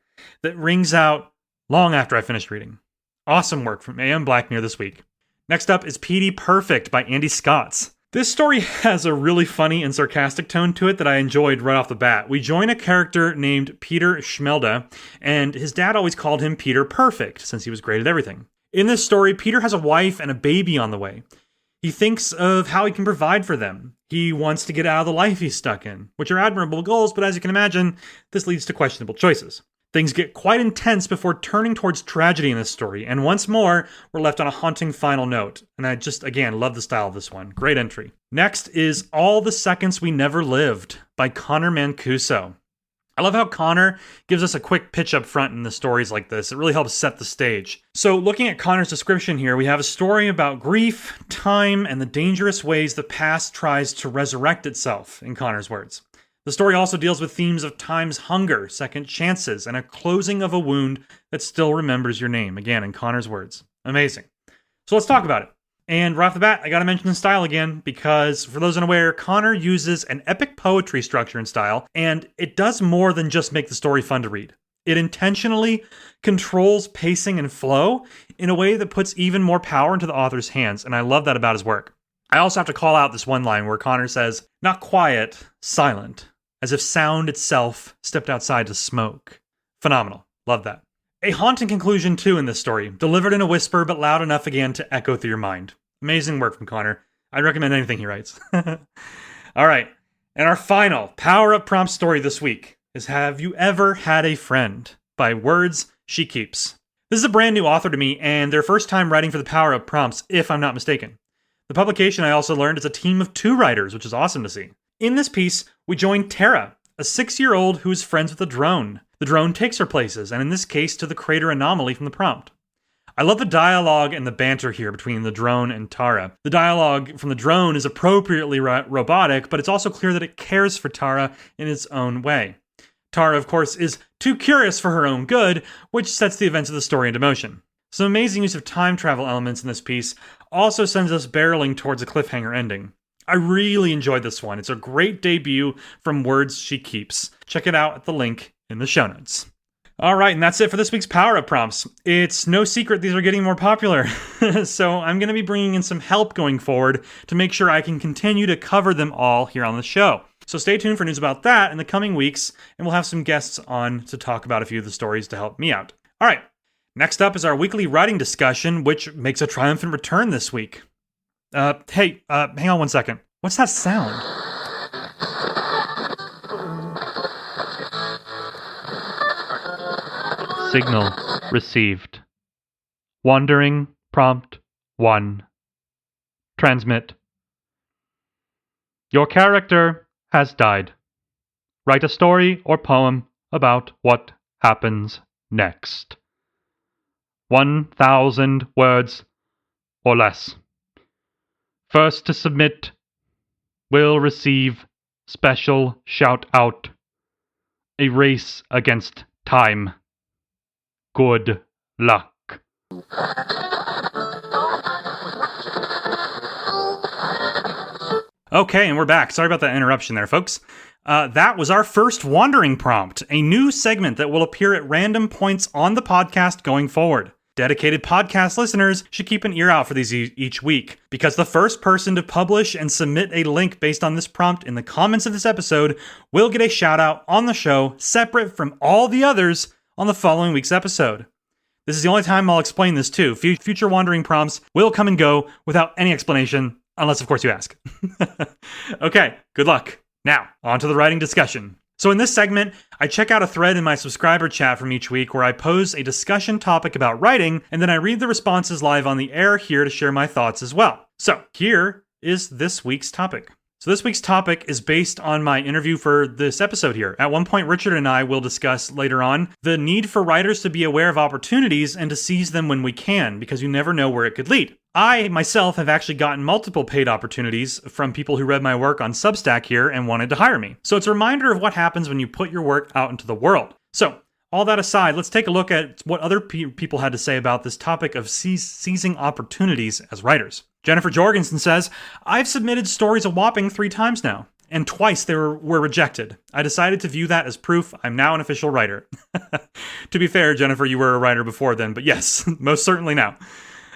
that rings out long after I finished reading. Awesome work from A.M. Blackmere this week. Next up is PD Perfect by Andy Scotts. This story has a really funny and sarcastic tone to it that I enjoyed right off the bat. We join a character named Peter Schmelda, and his dad always called him Peter Perfect, since he was great at everything. In this story, Peter has a wife and a baby on the way. He thinks of how he can provide for them. He wants to get out of the life he's stuck in, which are admirable goals, but as you can imagine, this leads to questionable choices. Things get quite intense before turning towards tragedy in this story, and once more, we're left on a haunting final note. And I just, again, love the style of this one. Great entry. Next is All the Seconds We Never Lived by Connor Mancuso. I love how Connor gives us a quick pitch up front in the stories like this. It really helps set the stage. So looking at Connor's description here, we have a story about grief, time, and the dangerous ways the past tries to resurrect itself, in Connor's words. The story also deals with themes of time's hunger, second chances, and a closing of a wound that still remembers your name. Again, in Connor's words. Amazing. So let's talk about it. And right off the bat, I gotta mention the style again, because for those unaware, Connor uses an epic poetry structure and style, and it does more than just make the story fun to read. It intentionally controls pacing and flow in a way that puts even more power into the author's hands, and I love that about his work. I also have to call out this one line where Connor says, "Not quiet, silent, as if sound itself stepped outside to smoke." Phenomenal. Love that. A haunting conclusion, too, in this story, delivered in a whisper but loud enough again to echo through your mind. Amazing work from Connor. I'd recommend anything he writes. All right, and our final power-up prompt story this week is Have You Ever Had a Friend by Words She Keeps. This is a brand new author to me, and their first time writing for the power-up prompts, if I'm not mistaken. The publication, I also learned, is a team of 2 writers, which is awesome to see. In this piece, we join Tara, a 6-year-old who is friends with a drone. The drone takes her places, and in this case, to the crater anomaly from the prompt. I love the dialogue and the banter here between the drone and Tara. The dialogue from the drone is appropriately robotic, but it's also clear that it cares for Tara in its own way. Tara, of course, is too curious for her own good, which sets the events of the story into motion. Some amazing use of time travel elements in this piece also sends us barreling towards a cliffhanger ending. I really enjoyed this one. It's a great debut from Words She Keeps. Check it out at the link in the show notes. All right, and that's it for this week's power-up prompts. It's no secret these are getting more popular, so I'm going to be bringing in some help going forward to make sure I can continue to cover them all here on the show. So stay tuned for news about that in the coming weeks, and we'll have some guests on to talk about a few of the stories to help me out. All right, next up is our weekly writing discussion, which makes a triumphant return this week. Hang on one second. What's that sound? Signal received. Wandering Prompt 1. Transmit. Your character has died. Write a story or poem about what happens next. 1,000 words or less. First to submit will receive special shout-out. A race against time. Good luck. Okay, and we're back. Sorry about that interruption there, folks. That was our first Wandering Prompt, a new segment that will appear at random points on the podcast going forward. Dedicated podcast listeners should keep an ear out for these each week, because the first person to publish and submit a link based on this prompt in the comments of this episode will get a shout-out on the show, separate from all the others on the following week's episode. This is the only time I'll explain this too. Future Wandering Prompts will come and go without any explanation, unless of course you ask. Okay, good luck. Now, on to the writing discussion. So in this segment, I check out a thread in my subscriber chat from each week where I pose a discussion topic about writing, and then I read the responses live on the air here to share my thoughts as well. So here is this week's topic. So this week's topic is based on my interview for this episode here. At one point, Richard and I will discuss later on the need for writers to be aware of opportunities and to seize them when we can, because you never know where it could lead. I, myself, have actually gotten multiple paid opportunities from people who read my work on Substack here and wanted to hire me. So it's a reminder of what happens when you put your work out into the world. So, all that aside, let's take a look at what other people had to say about this topic of seizing opportunities as writers. Jennifer Jorgensen says, I've submitted stories a whopping 3 times now, and twice they were rejected. I decided to view that as proof I'm now an official writer. To be fair, Jennifer, you were a writer before then, but yes, most certainly now.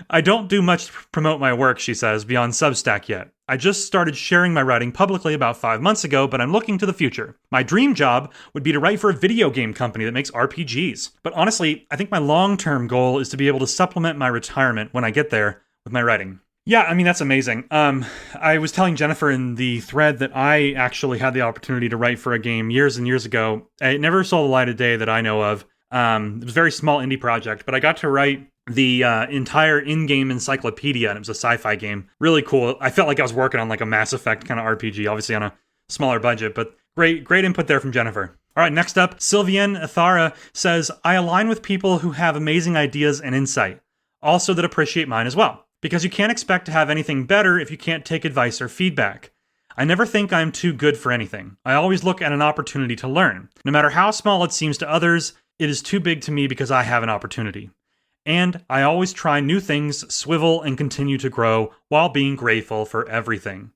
I don't do much to promote my work, she says, beyond Substack yet. I just started sharing my writing publicly about 5 months ago, but I'm looking to the future. My dream job would be to write for a video game company that makes RPGs. But honestly, I think my long-term goal is to be able to supplement my retirement when I get there with my writing. Yeah, I mean, that's amazing. I was telling Jennifer in the thread that I actually had the opportunity to write for a game years and years ago. It never saw the light of day that I know of. It was a very small indie project, but I got to write the entire in-game encyclopedia, and it was a sci-fi game. Really cool. I felt like I was working on like a Mass Effect kind of RPG, obviously on a smaller budget, but great input there from Jennifer. All right, next up, Sylvienne Athara says, I align with people who have amazing ideas and insight, also that appreciate mine as well, because you can't expect to have anything better if you can't take advice or feedback. I never think I'm too good for anything. I always look at an opportunity to learn. No matter how small it seems to others, it is too big to me because I have an opportunity. And I always try new things, swivel, and continue to grow while being grateful for everything.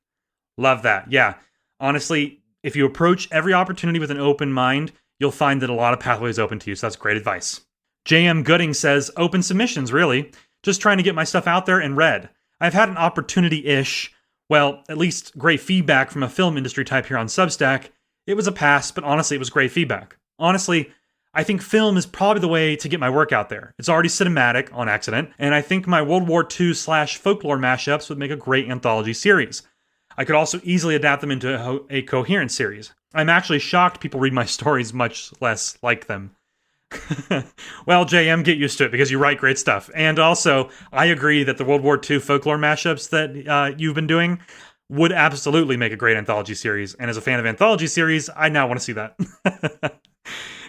Love that. Yeah. Honestly, if you approach every opportunity with an open mind, you'll find that a lot of pathways open to you. So that's great advice. J.M. Gooding says, open submissions, really. Just trying to get my stuff out there and read. I've had an opportunity-ish, well, at least great feedback from a film industry type here on Substack. It was a pass, but honestly, it was great feedback. Honestly, I think film is probably the way to get my work out there. It's already cinematic on accident, and I think my World War II/folklore mashups would make a great anthology series. I could also easily adapt them into a coherent series. I'm actually shocked people read my stories, much less like them. Well, JM, get used to it because you write great stuff. And also, I agree that the World War II folklore mashups that you've been doing would absolutely make a great anthology series. And as a fan of anthology series, I now want to see that.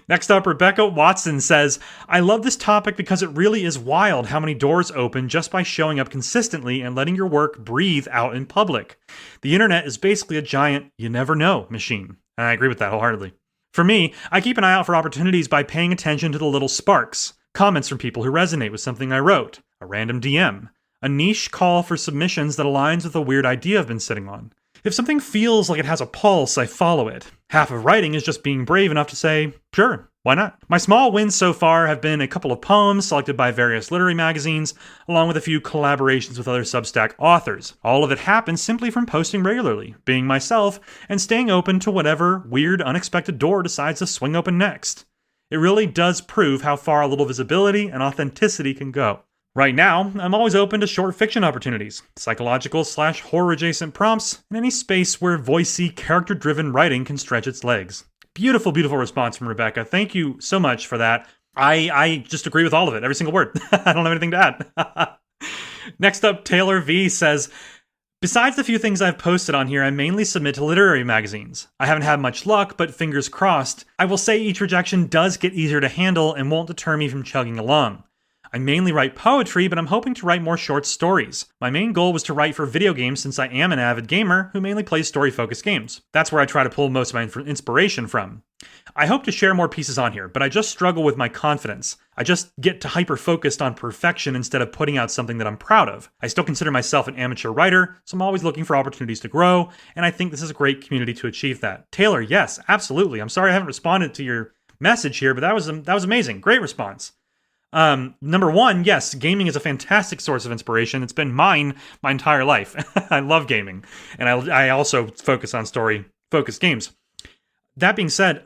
Next up, Rebecca Watson says, I love this topic because it really is wild how many doors open just by showing up consistently and letting your work breathe out in public. The internet is basically a giant you never know machine. And I agree with that wholeheartedly. For me, I keep an eye out for opportunities by paying attention to the little sparks, comments from people who resonate with something I wrote, a random DM, a niche call for submissions that aligns with a weird idea I've been sitting on. If something feels like it has a pulse, I follow it. Half of writing is just being brave enough to say, sure, why not? My small wins so far have been a couple of poems selected by various literary magazines, along with a few collaborations with other Substack authors. All of it happens simply from posting regularly, being myself, and staying open to whatever weird, unexpected door decides to swing open next. It really does prove how far a little visibility and authenticity can go. Right now, I'm always open to short fiction opportunities, psychological/horror adjacent prompts, and any space where voicey, character-driven writing can stretch its legs. Beautiful, beautiful response from Rebecca. Thank you so much for that. I just agree with all of it, every single word. I don't have anything to add. Next up, Taylor V says, besides the few things I've posted on here, I mainly submit to literary magazines. I haven't had much luck, but fingers crossed. I will say each rejection does get easier to handle and won't deter me from chugging along. I mainly write poetry, but I'm hoping to write more short stories. My main goal was to write for video games since I am an avid gamer who mainly plays story-focused games. That's where I try to pull most of my inspiration from. I hope to share more pieces on here, but I just struggle with my confidence. I just get to hyper-focused on perfection instead of putting out something that I'm proud of. I still consider myself an amateur writer, so I'm always looking for opportunities to grow, and I think this is a great community to achieve that. Taylor, yes, absolutely. I'm sorry I haven't responded to your message here, but that was amazing. Great response. Number one, yes, gaming is a fantastic source of inspiration. It's been mine my entire life. I love gaming, and I also focus on story-focused games. That being said,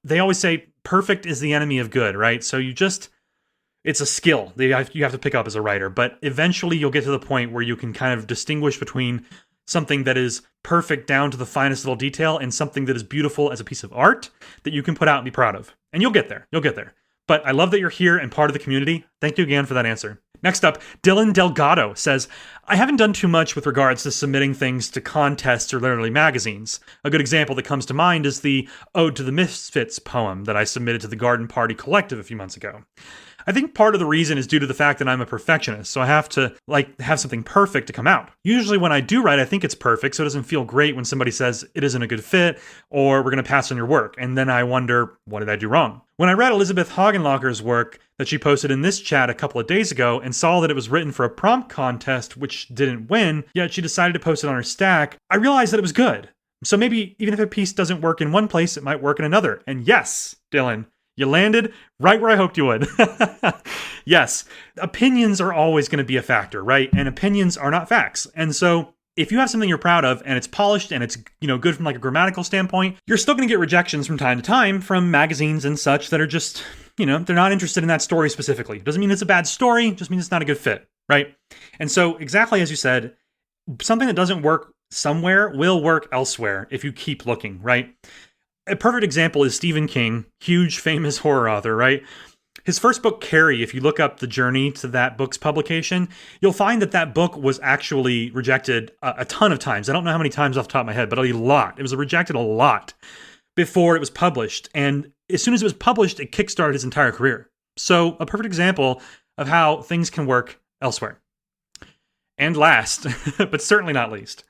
they always say perfect is the enemy of good, right? So it's a skill that you have to pick up as a writer, but eventually you'll get to the point where you can kind of distinguish between something that is perfect down to the finest little detail and something that is beautiful as a piece of art that you can put out and be proud of. And you'll get there. But I love that you're here and part of the community. Thank you again for that answer. Next up, Dylan Delgado says, I haven't done too much with regards to submitting things to contests or literary magazines. A good example that comes to mind is the Ode to the Misfits poem that I submitted to the Garden Party Collective a few months ago. I think part of the reason is due to the fact that I'm a perfectionist, so I have to have something perfect to come out. Usually when I do write, I think it's perfect, so it doesn't feel great when somebody says it isn't a good fit or we're going to pass on your work, and then I wonder, what did I do wrong? When I read Elizabeth Hagenlacher's work that she posted in this chat a couple of days ago and saw that it was written for a prompt contest which didn't win, yet she decided to post it on her stack, I realized that it was good. So maybe even if a piece doesn't work in one place, it might work in another. And yes, Dylan, you landed right where I hoped you would. Yes, opinions are always going to be a factor, right? And opinions are not facts. And so if you have something you're proud of and it's polished and it's, good from like a grammatical standpoint, you're still going to get rejections from time to time from magazines and such that are just, they're not interested in that story specifically. Doesn't mean it's a bad story, just means it's not a good fit, right? And so exactly as you said, something that doesn't work somewhere will work elsewhere if you keep looking, right? A perfect example is Stephen King, huge famous horror author, right? His first book, Carrie, if you look up the journey to that book's publication, you'll find that book was actually rejected a ton of times. I don't know how many times off the top of my head, but a lot. It was rejected a lot before it was published. And as soon as it was published, it kickstarted his entire career. So a perfect example of how things can work elsewhere. And last, but certainly not least,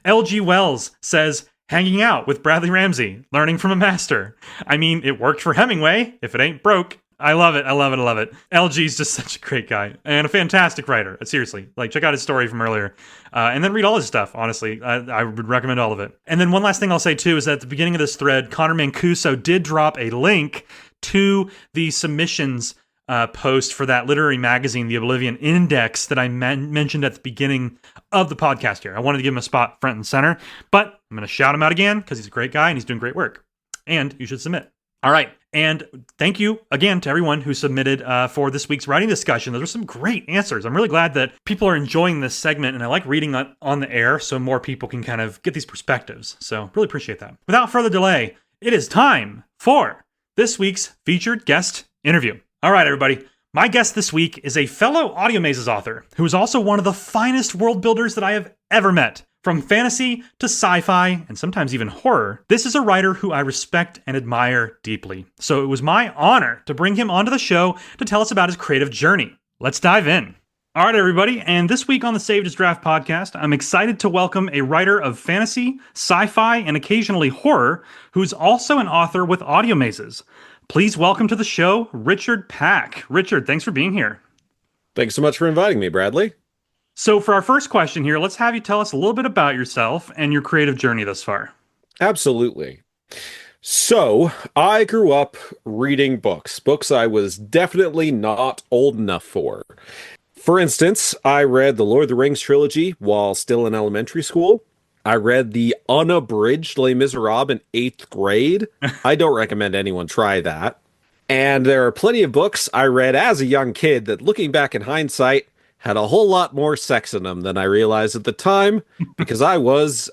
LG Wells says, hanging out with Bradley Ramsey, learning from a master. I mean, it worked for Hemingway. If it ain't broke. I love it. LG's just such a great guy and a fantastic writer. Seriously, check out his story from earlier and then read all his stuff. Honestly, I would recommend all of it. And then one last thing I'll say too is that at the beginning of this thread, Connor Mancuso did drop a link to the submissions post for that literary magazine, the Oblivion Index, that I mentioned at the beginning of the podcast here. I wanted to give him a spot front and center, but I'm going to shout him out again because he's a great guy and he's doing great work. And you should submit. All right. And thank you again to everyone who submitted for this week's writing discussion. Those were some great answers. I'm really glad that people are enjoying this segment, and I like reading on the air so more people can kind of get these perspectives. So really appreciate that. Without further delay, it is time for this week's featured guest interview. All right, everybody. My guest this week is a fellow Audio Mazes author who is also one of the finest world builders that I have ever met. From fantasy to sci-fi, and sometimes even horror, this is a writer who I respect and admire deeply. So it was my honor to bring him onto the show to tell us about his creative journey. Let's dive in. All right, everybody, and this week on the Saved as Draft podcast, I'm excited to welcome a writer of fantasy, sci-fi, and occasionally horror, who's also an author with Audio Mazes. Please welcome to the show, Richard Pack. Richard, thanks for being here. Thanks so much for inviting me, Bradley. So for our first question here, let's have you tell us a little bit about yourself and your creative journey thus far. Absolutely. So I grew up reading books I was definitely not old enough for. For instance, I read the Lord of the Rings trilogy while still in elementary school. I read the unabridged Les Miserables in 8th grade. I don't recommend anyone try that. And there are plenty of books I read as a young kid that, looking back in hindsight, had a whole lot more sex in them than I realized at the time, because I was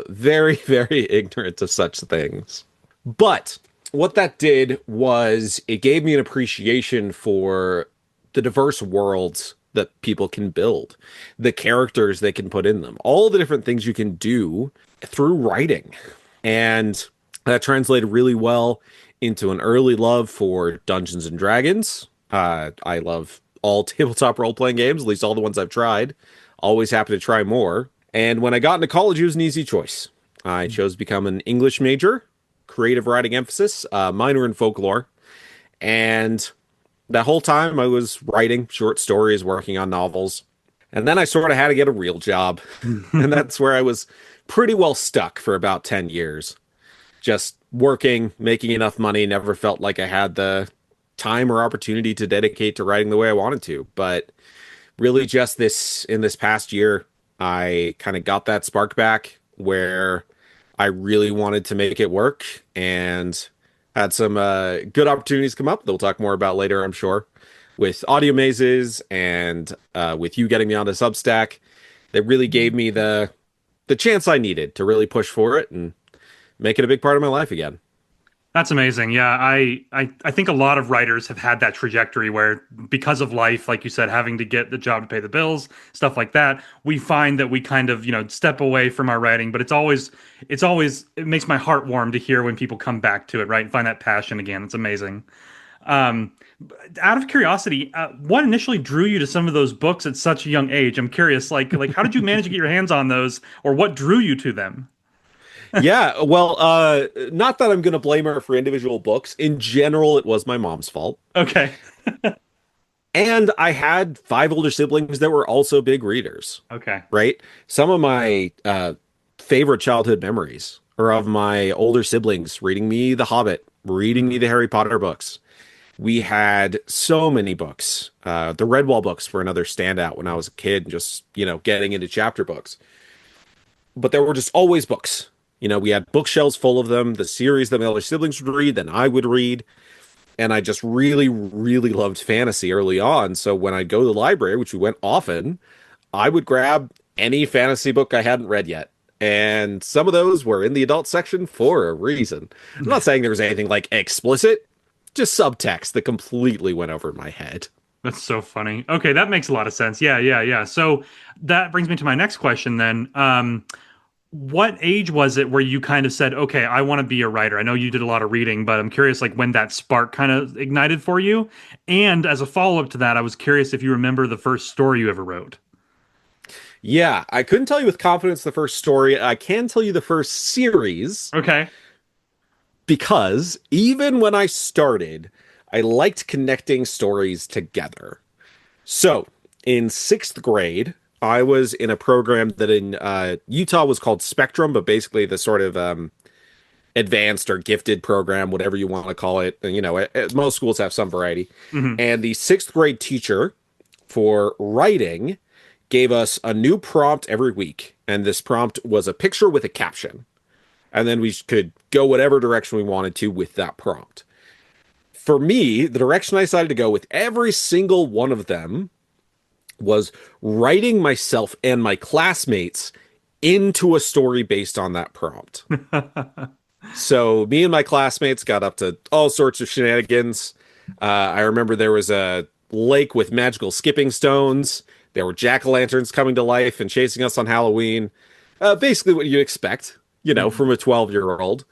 very, very ignorant of such things. But what that did was it gave me an appreciation for the diverse worlds that people can build, the characters they can put in them, all the different things you can do through writing. And that translated really well into an early love for Dungeons and Dragons. I love all tabletop role-playing games, at least all the ones I've tried. Always happy to try more. And when I got into college, it was an easy choice. I chose to become an English major, creative writing emphasis, minor in folklore. And that whole time I was writing short stories, working on novels. And then I sort of had to get a real job. And that's where I was pretty well stuck for about 10 years. Just working, making enough money, never felt like I had the time or opportunity to dedicate to writing the way I wanted to. But really just in this past year, I kind of got that spark back where I really wanted to make it work and had some good opportunities come up that we'll talk more about later, I'm sure, with audio mazes and with you getting me onto Substack. That really gave me the chance I needed to really push for it and make it a big part of my life again. That's amazing. Yeah, I think a lot of writers have had that trajectory where, because of life, like you said, having to get the job to pay the bills, stuff like that, we find that we kind of, step away from our writing. But it makes my heart warm to hear when people come back to it, right, and find that passion again. It's amazing. Out of curiosity, what initially drew you to some of those books at such a young age? I'm curious, like how did you manage to get your hands on those, or what drew you to them? Yeah, well, not that I'm going to blame her for individual books. In general, it was my mom's fault. Okay. And I had 5 older siblings that were also big readers. Okay. Right? Some of my favorite childhood memories are of my older siblings reading me The Hobbit, reading me the Harry Potter books. We had so many books. The Redwall books were another standout when I was a kid, just, getting into chapter books. But there were just always books. We had bookshelves full of them, the series that my older siblings would read, then I would read. And I just really, really loved fantasy early on. So when I'd go to the library, which we went often, I would grab any fantasy book I hadn't read yet. And some of those were in the adult section for a reason. I'm not saying there was anything like explicit, just subtext that completely went over my head. That's so funny. Okay, that makes a lot of sense. Yeah. So that brings me to my next question then. What age was it where you kind of said, okay, I want to be a writer? I know you did a lot of reading, but I'm curious when that spark kind of ignited for you. And as a follow-up to that, I was curious if you remember the first story you ever wrote. Yeah, I couldn't tell you with confidence the first story. I can tell you the first series. Okay. Because even when I started, I liked connecting stories together. So in 6th grade, I was in a program that in Utah was called Spectrum, but basically the sort of advanced or gifted program, whatever you want to call it. And, most schools have some variety. Mm-hmm. And the 6th grade teacher for writing gave us a new prompt every week. And this prompt was a picture with a caption. And then we could go whatever direction we wanted to with that prompt. For me, the direction I decided to go with every single one of them was writing myself and my classmates into a story based on that prompt. So me and my classmates got up to all sorts of shenanigans. I remember there was a lake with magical skipping stones. There were jack-o'-lanterns coming to life and chasing us on Halloween. Basically what you expect, from a 12-year-old.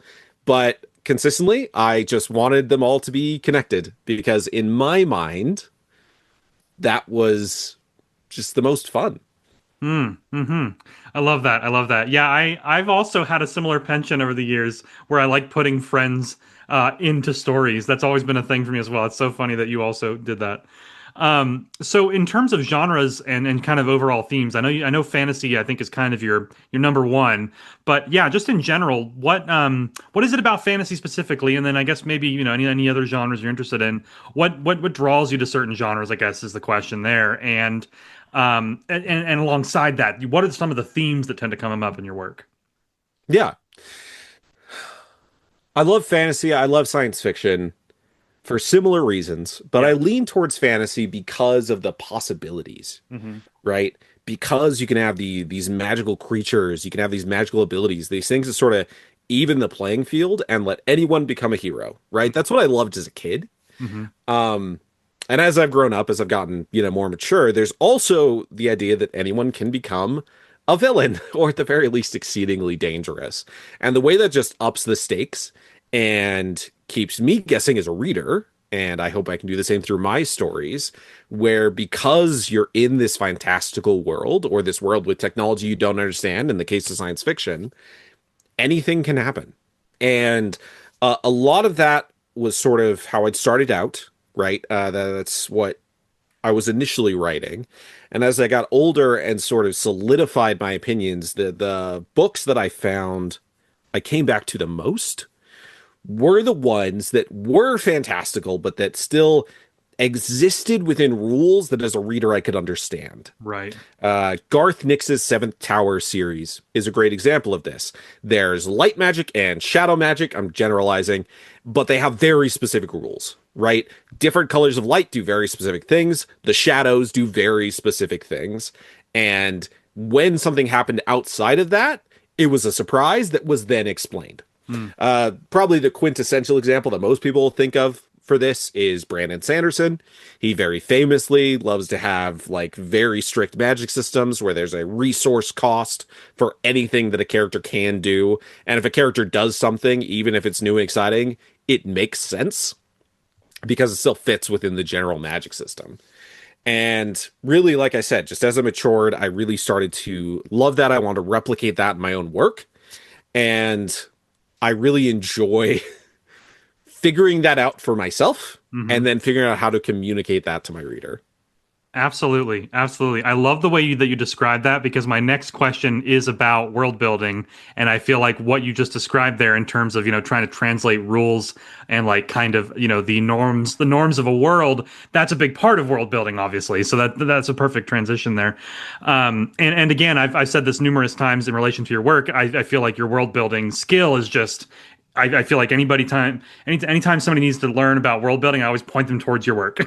But consistently, I just wanted them all to be connected because in my mind, that was just the most fun. Mm-hmm. I love that. Yeah, I've also had a similar penchant over the years where I like putting friends into stories. That's always been a thing for me as well. It's so funny that you also did that. So in terms of genres and kind of overall themes, I know fantasy, I think, is kind of your number one, but yeah, just in general, what is it about fantasy specifically? And then I guess maybe, any other genres you're interested in, what draws you to certain genres, I guess, is the question there. And alongside that, what are some of the themes that tend to come up in your work? Yeah. I love fantasy. I love science fiction for similar reasons, but I lean towards fantasy because of the possibilities, right? Because you can have these magical creatures, you can have these magical abilities, these things that sort of even the playing field and let anyone become a hero, right? That's what I loved as a kid. And as I've grown up, as I've gotten, more mature, there's also the idea that anyone can become a villain, or at the very least, exceedingly dangerous. And the way that just ups the stakes and keeps me guessing as a reader, and I hope I can do the same through my stories, where because you're in this fantastical world, or this world with technology you don't understand, in the case of science fiction, anything can happen. And a lot of that was sort of how I'd started out, right? That's what I was initially writing. And as I got older and sort of solidified my opinions, the books that I found I came back to the most were the ones that were fantastical, but that still existed within rules that as a reader I could understand. Right. Garth Nix's Seventh Tower series is a great example of this. There's light magic and shadow magic, I'm generalizing, but they have very specific rules, right? Different colors of light do very specific things. The shadows do very specific things. And when something happened outside of that, it was a surprise that was then explained. Probably the quintessential example that most people think of for this is Brandon Sanderson. He very famously loves to have like very strict magic systems where there's a resource cost for anything that a character can do. And if a character does something, even if it's new and exciting, it makes sense because it still fits within the general magic system. And really, like I said, just as I matured, I really started to love that. I want to replicate that in my own work. And I really enjoy figuring that out for myself and then figuring out how to communicate that to my reader. Absolutely. Absolutely. I love the way that you described that, because my next question is about world building. And I feel like what you just described there in terms of, trying to translate rules and like kind of, the norms of a world, that's a big part of world building, obviously. So that's a perfect transition there. And again, I've said this numerous times in relation to your work. I feel like your world building skill is just, I feel like anytime somebody needs to learn about world building, I always point them towards your work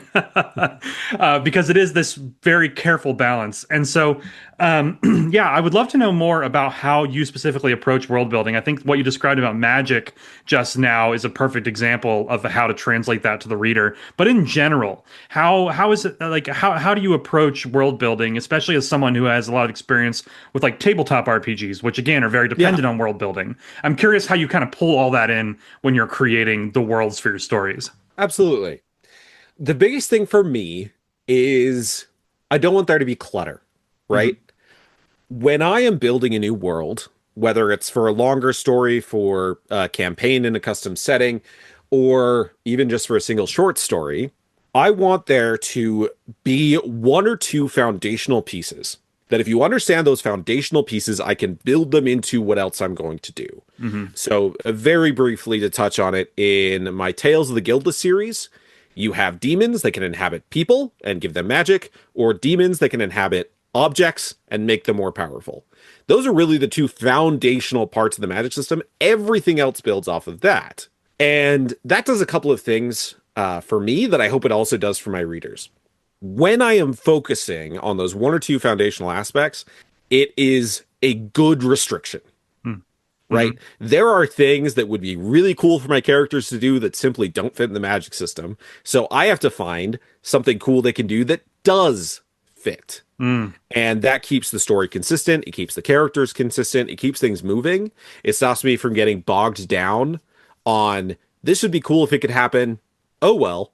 because it is this very careful balance. And so, I would love to know more about how you specifically approach world building. I think what you described about magic just now is a perfect example of how to translate that to the reader. But in general, how is it like? How do you approach world building, especially as someone who has a lot of experience with like tabletop RPGs, which again are very dependent on world building? I'm curious how you kind of pull all that in when you're creating the worlds for your stories. Absolutely. The biggest thing for me is I don't want there to be clutter, right? When I am building a new world, whether it's for a longer story, for a campaign in a custom setting, or even just for a single short story, I want there to be one or two foundational pieces that if you understand those foundational pieces, I can build them into what else I'm going to do. So very briefly to touch on it, in my Tales of the Guildless series, you have demons that can inhabit people and give them magic, or demons that can inhabit objects and make them more powerful. Those are really the two foundational parts of the magic system. Everything else builds off of that. And that does a couple of things for me that I hope it also does for my readers. When I am focusing on those one or two foundational aspects, it is a good restriction, right? There are things that would be really cool for my characters to do that simply don't fit in the magic system. So I have to find something cool they can do that does fit. And that keeps the story consistent. It keeps the characters consistent. It keeps things moving. It stops me from getting bogged down on this would be cool if it could happen. Oh, well.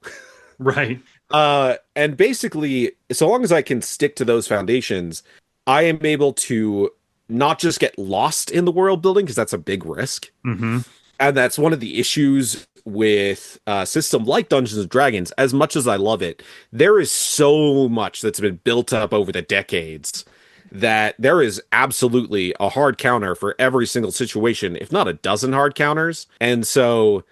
Right. And basically, so long as I can stick to those foundations, I am able to not just get lost in the world building, because that's a big risk. And that's one of the issues with a system like Dungeons & Dragons. As much as I love it, there is so much that's been built up over the decades that there is absolutely a hard counter for every single situation, if not a dozen hard counters. And so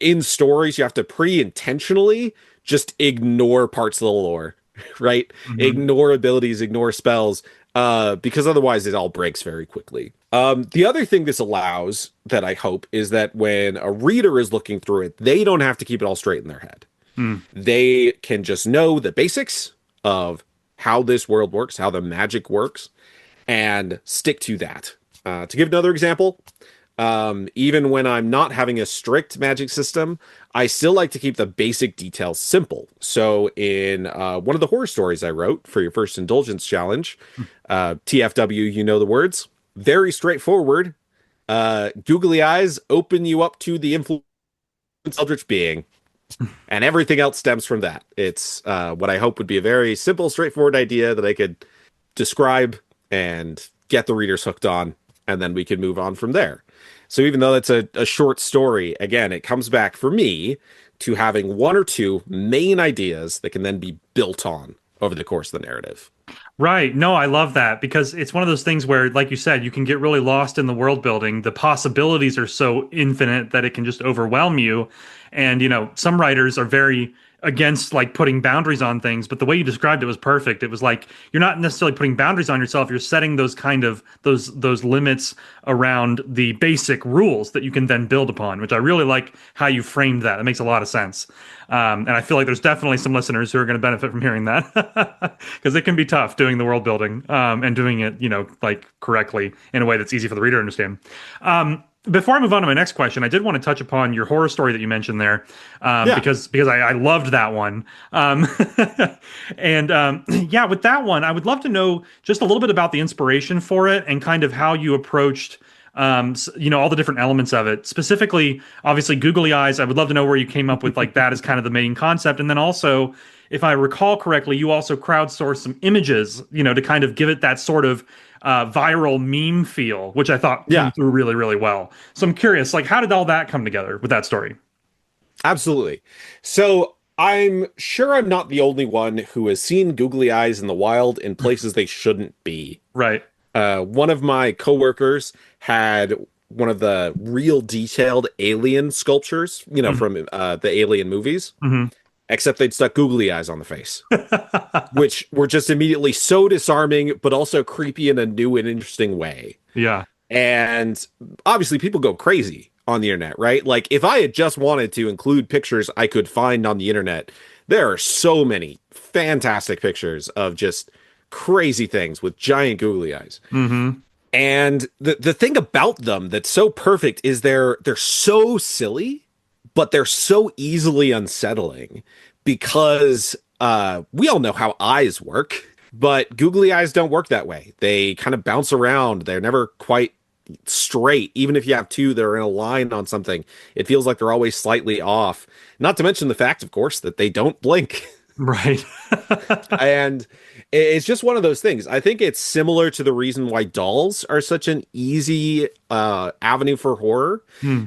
in stories, you have to pretty intentionally just ignore parts of the lore, right? Ignore abilities, ignore spells, because otherwise it all breaks very quickly. The other thing this allows, that I hope, is that when a reader is looking through it, they don't have to keep it all straight in their head. They can just know the basics of how this world works, how the magic works, and stick to that. To give another example, Even when I'm not having a strict magic system, I still like to keep the basic details simple. So in one of the horror stories I wrote for your first indulgence challenge, TFW, you know the words, very straightforward. Googly eyes open you up to the influence of eldritch being, and everything else stems from that. It's what I hope would be a very simple, straightforward idea that I could describe and get the readers hooked on, and then we could move on from there. So even though it's a short story, again, it comes back for me to having one or two main ideas that can then be built on over the course of the narrative. Right. No, I love that because it's one of those things where, like you said, you can get really lost in the world building. The possibilities are so infinite that it can just overwhelm you. And, some writers are very against like putting boundaries on things, but the way you described it was perfect. It was like you're not necessarily putting boundaries on yourself, you're setting those kind of those limits around the basic rules that you can then build upon, which I really like how you framed that. It makes a lot of sense. And I feel like there's definitely some listeners who are going to benefit from hearing that because it can be tough doing the world building and doing it, like correctly in a way that's easy for the reader to understand. Before I move on to my next question, I did want to touch upon your horror story that you mentioned there, because I loved that one. Yeah, with that one, I would love to know just a little bit about the inspiration for it and kind of how you approached, all the different elements of it. Specifically, obviously, googly eyes. I would love to know where you came up with like that as kind of the main concept, and then also, if I recall correctly, you also crowdsourced some images, to kind of give it that sort of viral meme feel, which I thought came through really, really well. So I'm curious, like, how did all that come together with that story? Absolutely. So I'm sure I'm not the only one who has seen googly eyes in the wild in places they shouldn't be. Right. One of my coworkers had one of the real detailed alien sculptures, from the Alien movies. Mm-hmm. Except they'd stuck googly eyes on the face, which were just immediately so disarming, but also creepy in a new and interesting way. Yeah. And obviously people go crazy on the internet, right? Like if I had just wanted to include pictures I could find on the internet, there are so many fantastic pictures of just crazy things with giant googly eyes. Mm-hmm. And the thing about them that's so perfect is they're so silly, but they're so easily unsettling because we all know how eyes work, but googly eyes don't work that way. They kind of bounce around. They're never quite straight. Even if you have two that are in a line on something, it feels like they're always slightly off. Not to mention the fact, of course, that they don't blink. Right. And it's just one of those things. I think it's similar to the reason why dolls are such an easy avenue for horror,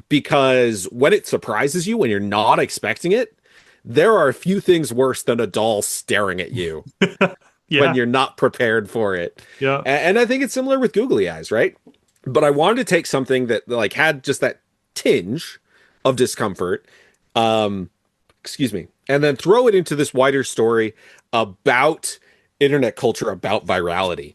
because when it surprises you, when you're not expecting it, there are a few things worse than a doll staring at you when you're not prepared for it. Yeah. And I think it's similar with googly eyes, right? But I wanted to take something that like had just that tinge of discomfort, excuse me, and then throw it into this wider story about internet culture, about virality.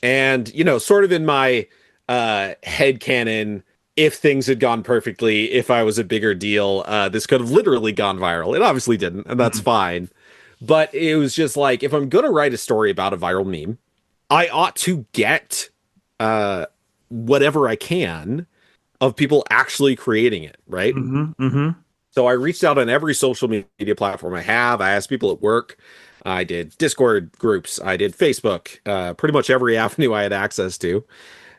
And, sort of in my headcanon, if things had gone perfectly, if I was a bigger deal, this could have literally gone viral. It obviously didn't, and that's fine. But it was just like, if I'm going to write a story about a viral meme, I ought to get whatever I can of people actually creating it, right? Mm-hmm. Mm-hmm. So I reached out on every social media platform I have. I asked people at work. I did Discord groups. I did Facebook, pretty much every avenue I had access to,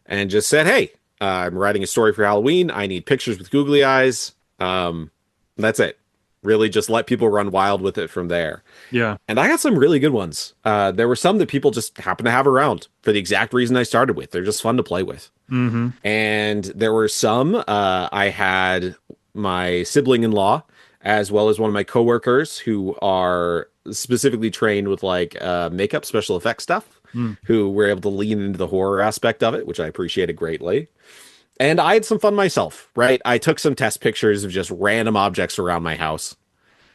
and just said, hey, I'm writing a story for Halloween. I need pictures with googly eyes. That's it. Really just let people run wild with it from there. Yeah. And I got some really good ones. There were some that people just happen to have around for the exact reason I started with. They're just fun to play with. Mm-hmm. And there were some, I had my sibling-in-law, as well as one of my coworkers who are specifically trained with like makeup, special effects stuff, who were able to lean into the horror aspect of it, which I appreciated greatly. And I had some fun myself, right? I took some test pictures of just random objects around my house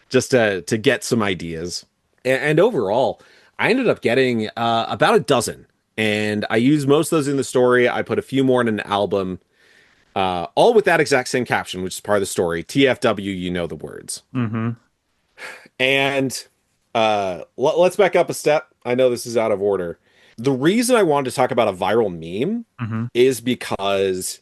just to get some ideas. And overall, I ended up getting about a dozen. And I used most of those in the story. I put a few more in an album, all with that exact same caption, which is part of the story. TFW, you know the words. Mm-hmm. And let's back up a step. I know this is out of order. The reason I wanted to talk about a viral meme is because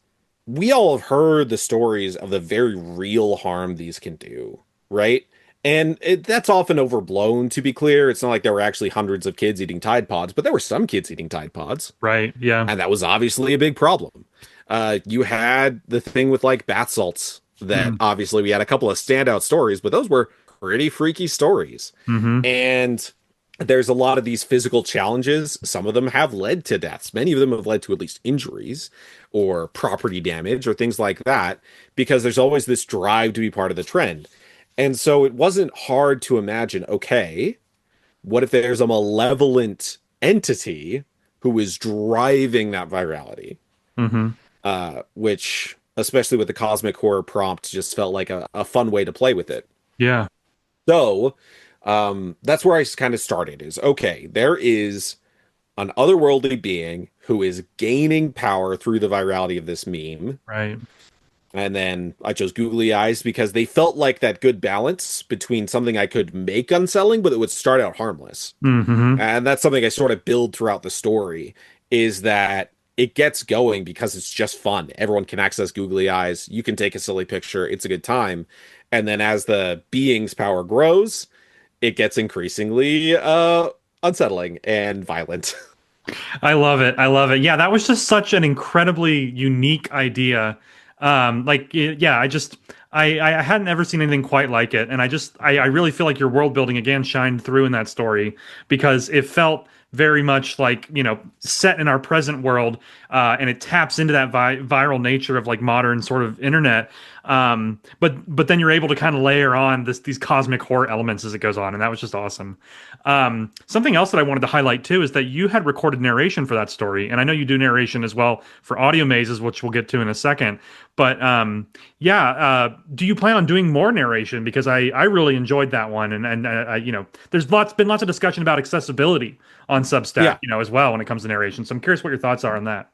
we all have heard the stories of the very real harm these can do, right? And that's often overblown, to be clear. It's not like there were actually hundreds of kids eating Tide Pods, but there were some kids eating Tide Pods, Right. Yeah. and that was obviously a big problem. You had the thing with like bath salts that Mm-hmm. obviously we had a couple of standout stories, but those were pretty freaky stories. Mm-hmm. And there's a lot of these physical challenges. Some of them have led to deaths. Many of them have led to at least injuries or property damage or things like that, because there's always this drive to be part of the trend. And so it wasn't hard to imagine, okay, what if there's a malevolent entity who is driving that virality? Mm-hmm. Which, especially with the cosmic horror prompt, just felt like a fun way to play with it. Yeah. So that's where I kind of started is, okay, there is an otherworldly being who is gaining power through the virality of this meme. Right. And then I chose Googly Eyes because they felt like that good balance between something I could make unsettling, but it would start out harmless. Mm-hmm. And that's something I sort of build throughout the story, is that it gets going because it's just fun. Everyone can access Googly Eyes. You can take a silly picture. It's a good time. And then as the being's power grows, it gets increasingly unsettling and violent. I love it. I love it. Yeah, that was just such an incredibly unique idea. Yeah, I hadn't ever seen anything quite like it, and I really feel like your world building again shined through in that story because it felt very much like, set in our present world, and it taps into that viral nature of like modern sort of internet. But then you're able to kind of layer on these cosmic horror elements as it goes on, and that was just awesome. Something else that I wanted to highlight too is that you had recorded narration for that story, and I know you do narration as well for audio mazes, which we'll get to in a second. But do you plan on doing more narration? Because I really enjoyed that one, and there's been lots of discussion about accessibility on Substack, Yeah. as well when it comes to narration. So I'm curious what your thoughts are on that.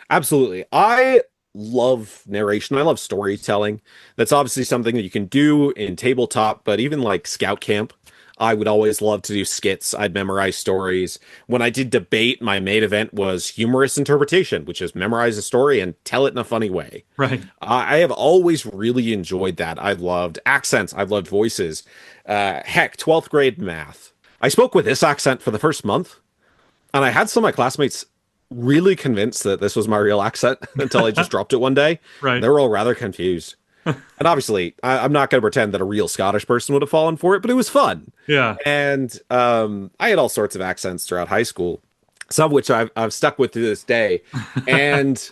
Absolutely. I love narration. I love storytelling. That's obviously something that you can do in tabletop, but even like Scout Camp, I would always love to do skits. I'd memorize stories. When I did debate, my main event was humorous interpretation, which is memorize a story and tell it in a funny way. Right. I have always really enjoyed that. I've loved accents. I've loved voices. Heck, 12th grade math. I spoke with this accent for the first month, and I had some of my classmates really convinced that this was my real accent until I just dropped it one day. Right. They were all rather confused. And obviously, I'm not going to pretend that a real Scottish person would have fallen for it, but it was fun. Yeah. And I had all sorts of accents throughout high school, some of which I've stuck with to this day. And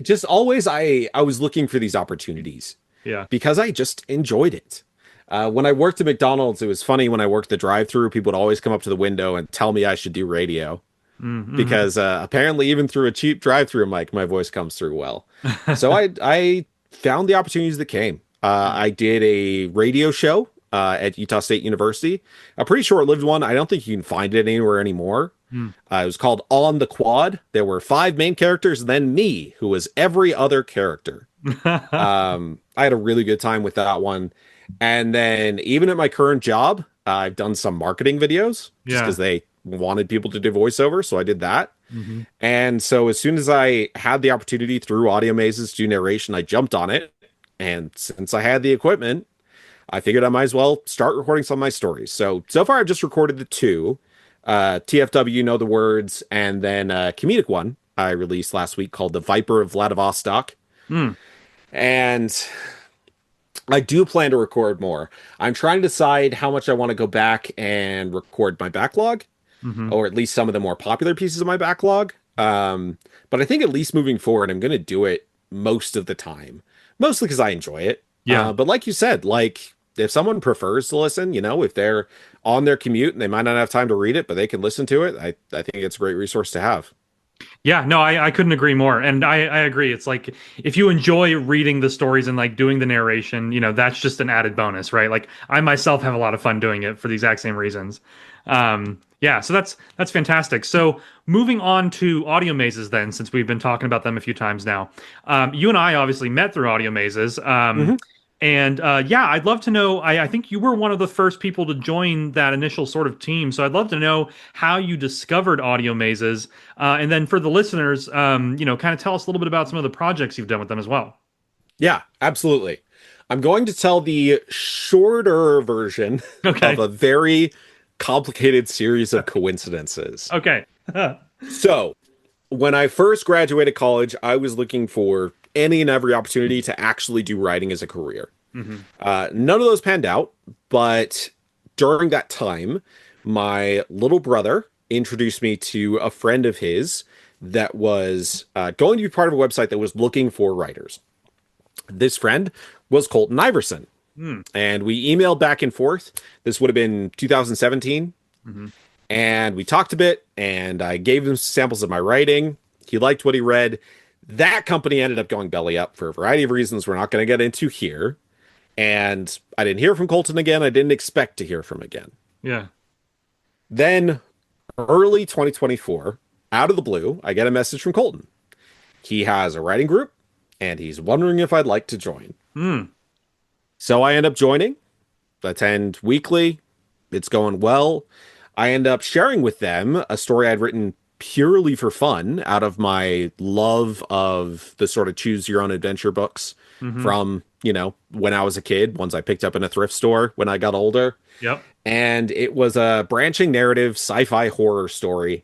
just always, I was looking for these opportunities Yeah. because I just enjoyed it. When I worked at McDonald's, it was funny when I worked the drive-through, people would always come up to the window and tell me I should do radio. Mm-hmm. Because apparently even through a cheap drive-through mic, my voice comes through well. So I found the opportunities that came. I did a radio show at Utah State University, a pretty short-lived one. I don't think you can find it anywhere anymore. It was called On the Quad. There were 5 main characters, then me, who was every other character. I had a really good time with that one. And then even at my current job, I've done some marketing videos just because they wanted people to do voiceover, so I did that. Mm-hmm. And so as soon as I had the opportunity through audio mazes to do narration, I jumped on it. And since I had the equipment, I figured I might as well start recording some of my stories. So far I've just recorded the 2. TFW Know the Words, and then a comedic one I released last week called The Viper of Vladivostok. And I do plan to record more. I'm trying to decide how much I want to go back and record my backlog, or at least some of the more popular pieces of my backlog. But I think at least moving forward, I'm going to do it most of the time, mostly because I enjoy it. Yeah. But like you said, like if someone prefers to listen, if they're on their commute and they might not have time to read it, but they can listen to it, I think it's a great resource to have. Yeah, no, I couldn't agree more. And I agree. It's like if you enjoy reading the stories and like doing the narration, that's just an added bonus, right? Like I myself have a lot of fun doing it for the exact same reasons. Yeah, so that's fantastic. So moving on to audio mazes then, since we've been talking about them a few times now. You and I obviously met through audio mazes. And yeah, I'd love to know. I think you were one of the first people to join that initial sort of team. So I'd love to know how you discovered Audio Mazes. And then for the listeners, kind of tell us a little bit about some of the projects you've done with them as well. Yeah, absolutely. I'm going to tell the shorter version of Okay. a very complicated series of coincidences. Okay. So, when I first graduated college, I was looking for any and every opportunity to actually do writing as a career. Mm-hmm. None of those panned out, but during that time, my little brother introduced me to a friend of his that was going to be part of a website that was looking for writers. This friend was Colton Iverson, and we emailed back and forth. This would have been 2017. Mm-hmm. And we talked a bit, and I gave him samples of my writing. He liked what he read. That company ended up going belly up for a variety of reasons we're not going to get into here. And I didn't hear from Colton again. I didn't expect to hear from him again. Yeah. Then, early 2024, out of the blue, I get a message from Colton. He has a writing group, and he's wondering if I'd like to join. So I end up joining, attend weekly. It's going well. I end up sharing with them a story I'd written purely for fun out of my love of the sort of choose your own adventure books from, when I was a kid, ones I picked up in a thrift store when I got older. Yep. And it was a branching narrative sci-fi horror story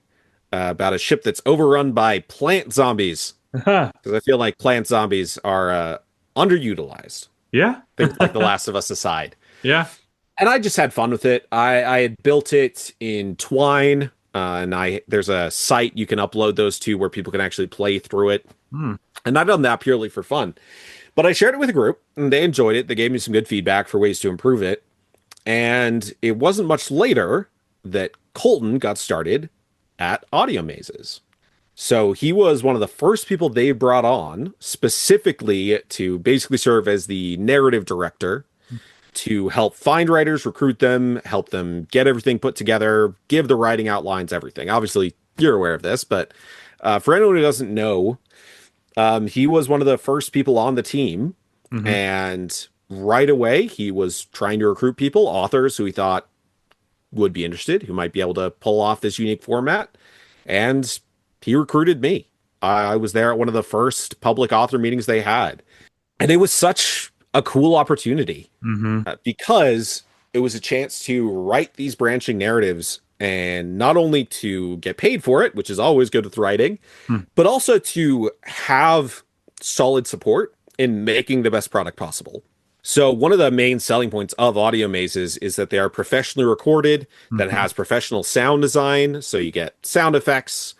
about a ship that's overrun by plant zombies. Because I feel like plant zombies are underutilized. Yeah. Things like The Last of Us aside. Yeah. And I just had fun with it. I had built it in Twine, and there's a site you can upload those to where people can actually play through it. And I've done that purely for fun. But I shared it with a group, and they enjoyed it. They gave me some good feedback for ways to improve it. And it wasn't much later that Colton got started at Audio Mazes. So he was one of the first people they brought on specifically to basically serve as the narrative director, to help find writers, recruit them, help them get everything put together, give the writing outlines, everything. Obviously, you're aware of this, but for anyone who doesn't know, he was one of the first people on the team. And right away, he was trying to recruit people, authors who he thought would be interested, who might be able to pull off this unique format. And he recruited me. I was there at one of the first public author meetings they had. And it was such a cool opportunity because it was a chance to write these branching narratives, and not only to get paid for it, which is always good with writing, but also to have solid support in making the best product possible. So one of the main selling points of Audio Mazes is that they are professionally recorded, that has professional sound design. So you get sound effects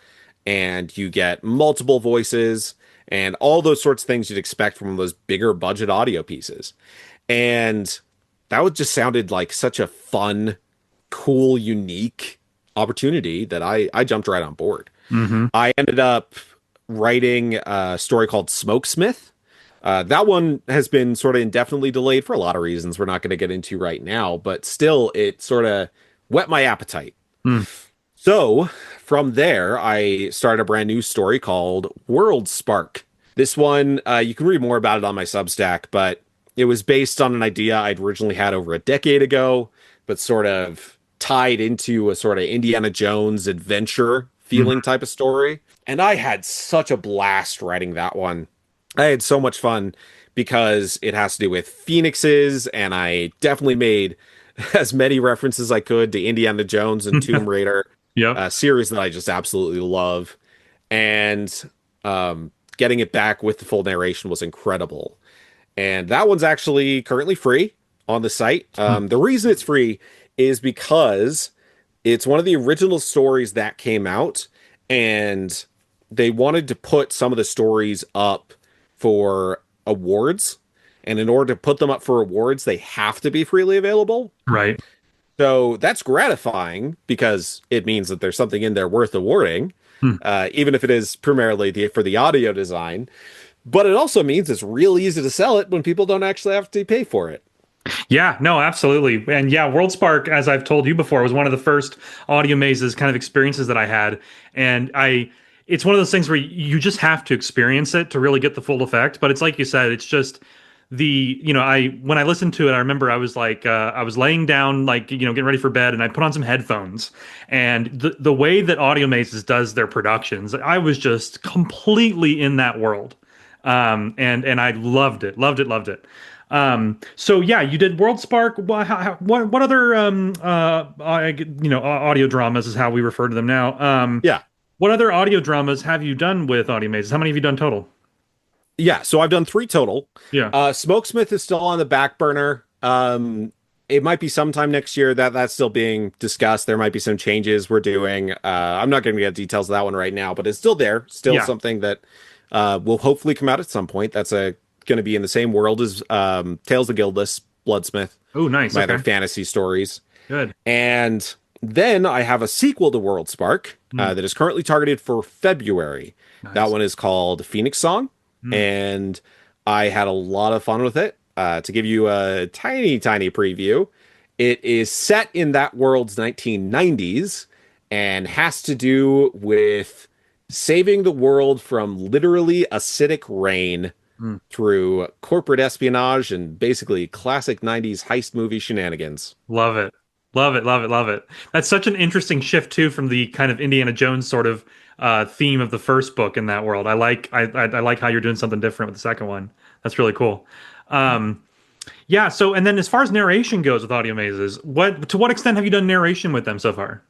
and you get multiple voices and all those sorts of things you'd expect from those bigger budget audio pieces. And that just sounded like such a fun, cool, unique opportunity that I jumped right on board. I ended up writing a story called Smokesmith. That one has been sort of indefinitely delayed for a lot of reasons we're not going to get into right now, but still it sort of whet my appetite. So from there, I started a brand new story called World Spark. This one, you can read more about it on my Substack, but it was based on an idea I'd originally had over a decade ago, but sort of tied into a sort of Indiana Jones adventure feeling type of story. And I had such a blast writing that one. I had so much fun because it has to do with phoenixes, and I definitely made as many references as I could to Indiana Jones and Tomb Raider. A series that I just absolutely love. And getting it back with the full narration was incredible. And that one's actually currently free on the site. The reason it's free is because it's one of the original stories that came out, and they wanted to put some of the stories up for awards. And in order to put them up for awards, they have to be freely available. Right. So that's gratifying because it means that there's something in there worth awarding, even if it is primarily for the audio design. But it also means it's real easy to sell it when people don't actually have to pay for it. Yeah, no, absolutely. And yeah, WorldSpark, as I've told you before, was one of the first Audio Mazes kind of experiences that I had. And it's one of those things where you just have to experience it to really get the full effect. But it's like you said, it's just I when I listened to it, I remember I was like I was laying down, like, getting ready for bed, and I put on some headphones, and the way that Audio Mazes does their productions, I was just completely in that world. And I loved it, loved it, loved it. So yeah, you did World Spark. What other audio dramas is how we refer to them now. Yeah. What other audio dramas have you done with Audio Mazes? How many have you done total? Yeah, so I've done 3 total. Yeah. Smokesmith is still on the back burner. It might be sometime next year that's still being discussed. There might be some changes we're doing. I'm not going to get details of that one right now, but it's still there. Still something that will hopefully come out at some point. That's going to be in the same world as Tales of Guildless, Bloodsmith. Oh, nice. My other fantasy stories. Good. And then I have a sequel to World Spark that is currently targeted for February. Nice. That one is called Phoenix Song. And I had a lot of fun with it. To give you a tiny, tiny preview, it is set in that world's 1990s and has to do with saving the world from literally acidic rain through corporate espionage and basically classic 90s heist movie shenanigans. Love it. Love it, love it, love it. That's such an interesting shift too from the kind of Indiana Jones sort of theme of the first book in that world. I like how you're doing something different with the second one. That's really cool. Yeah. So, and then as far as narration goes with Audio Mazes, to what extent have you done narration with them so far?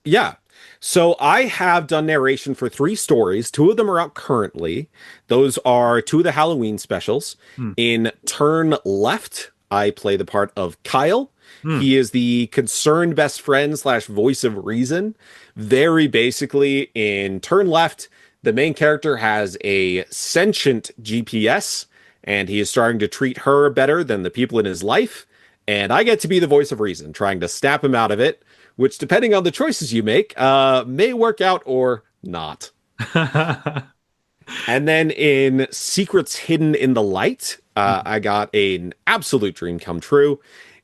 Yeah. So I have done narration for 3 stories. 2 of them are out currently. Those are 2 of the Halloween specials. In Turn Left, I play the part of Kyle. He is the concerned best friend / voice of reason. Very basically, in Turn Left, the main character has a sentient GPS, and he is starting to treat her better than the people in his life. And I get to be the voice of reason, trying to snap him out of it, which, depending on the choices you make, may work out or not. And then in Secrets Hidden in the Light, I got an absolute dream come true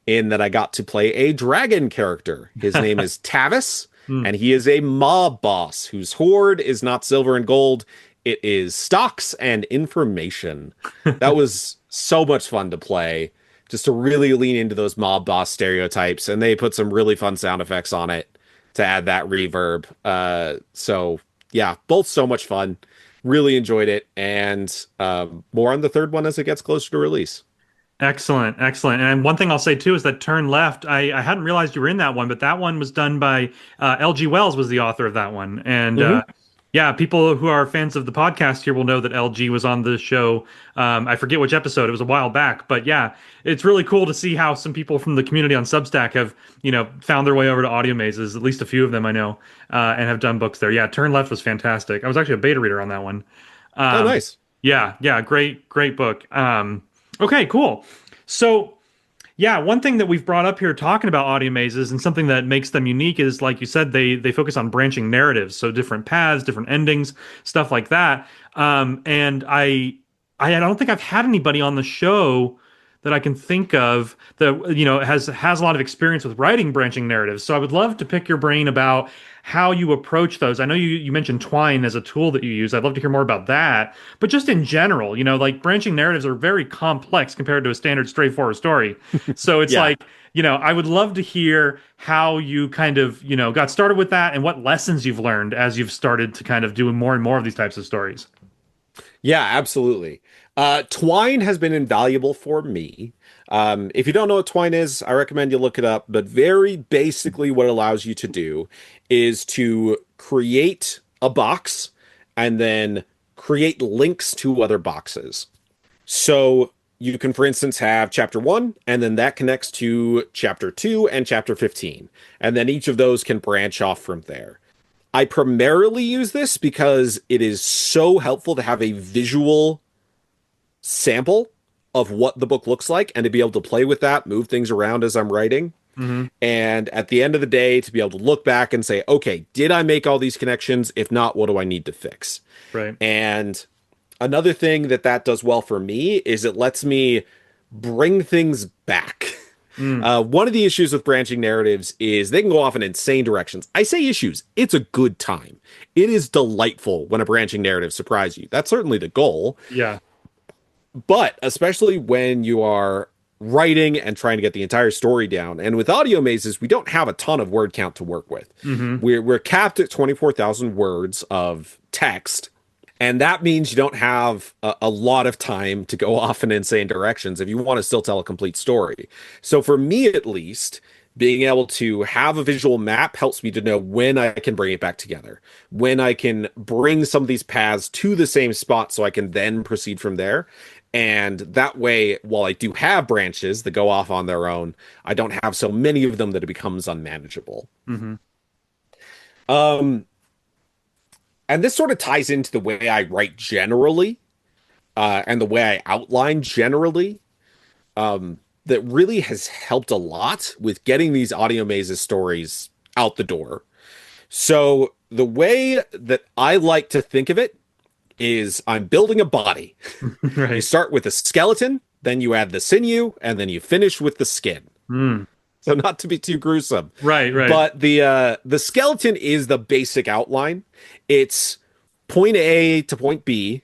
in that I got to play a dragon character. His name is Tavis, and he is a mob boss whose hoard is not silver and gold. It is stocks and information. That was so much fun to play, just to really lean into those mob boss stereotypes. And they put some really fun sound effects on it to add that reverb. So yeah, both so much fun. Really enjoyed it. And more on the third one as it gets closer to release. Excellent, excellent. And one thing I'll say too is that Turn Left, I hadn't realized you were in that one, but that one was done by L.G. Wells was the author of that one. And yeah, people who are fans of the podcast here will know that L.G. was on the show. I forget which episode, it was a while back, but yeah, it's really cool to see how some people from the community on Substack have, found their way over to Audio Mazes, at least a few of them I know, and have done books there. Yeah, Turn Left was fantastic. I was actually a beta reader on that one. Oh, nice. Yeah, great book. Okay, cool. So, yeah, one thing that we've brought up here talking about Audio Mazes and something that makes them unique is, like you said, they focus on branching narratives, so different paths, different endings, stuff like that. And I don't think I've had anybody on the show that I can think of that has a lot of experience with writing branching narratives. So I would love to pick your brain about how you approach those. I know you mentioned Twine as a tool that you use. I'd love to hear more about that. But just in general, like branching narratives are very complex compared to a standard straightforward story. So it's I would love to hear how you kind of, got started with that and what lessons you've learned as you've started to kind of do more and more of these types of stories. Yeah, absolutely. Twine has been invaluable for me. If you don't know what Twine is, I recommend you look it up. But very basically what it allows you to do is to create a box and then create links to other boxes. So you can, for instance, have chapter 1, and then that connects to chapter 2 and chapter 15. And then each of those can branch off from there. I primarily use this because it is so helpful to have a visual sample of what the book looks like and to be able to play with that, move things around as I'm writing. And at the end of the day, to be able to look back and say, okay, did I make all these connections? If not, what do I need to fix? Right. And another thing that does well for me is it lets me bring things back. One of the issues with branching narratives is they can go off in insane directions. I say issues. It's a good time. It is delightful when a branching narrative surprises you. That's certainly the goal. Yeah. But especially when you are writing and trying to get the entire story down, and with audio mazes, we don't have a ton of word count to work with. We're capped at 24,000 words of text. And that means you don't have a lot of time to go off in insane directions if you want to still tell a complete story. So for me, at least, being able to have a visual map helps me to know when I can bring it back together, when I can bring some of these paths to the same spot so I can then proceed from there. And that way, while I do have branches that go off on their own, I don't have so many of them that it becomes unmanageable. And this sort of ties into the way I write generally, and the way I outline generally. That really has helped a lot with getting these audio mazes stories out the door. So the way that I like to think of it is I'm building a body. Right. You start with a skeleton, then you add the sinew, and then you finish with the skin. So not to be too gruesome. Right. But the skeleton is the basic outline. It's point A to point B.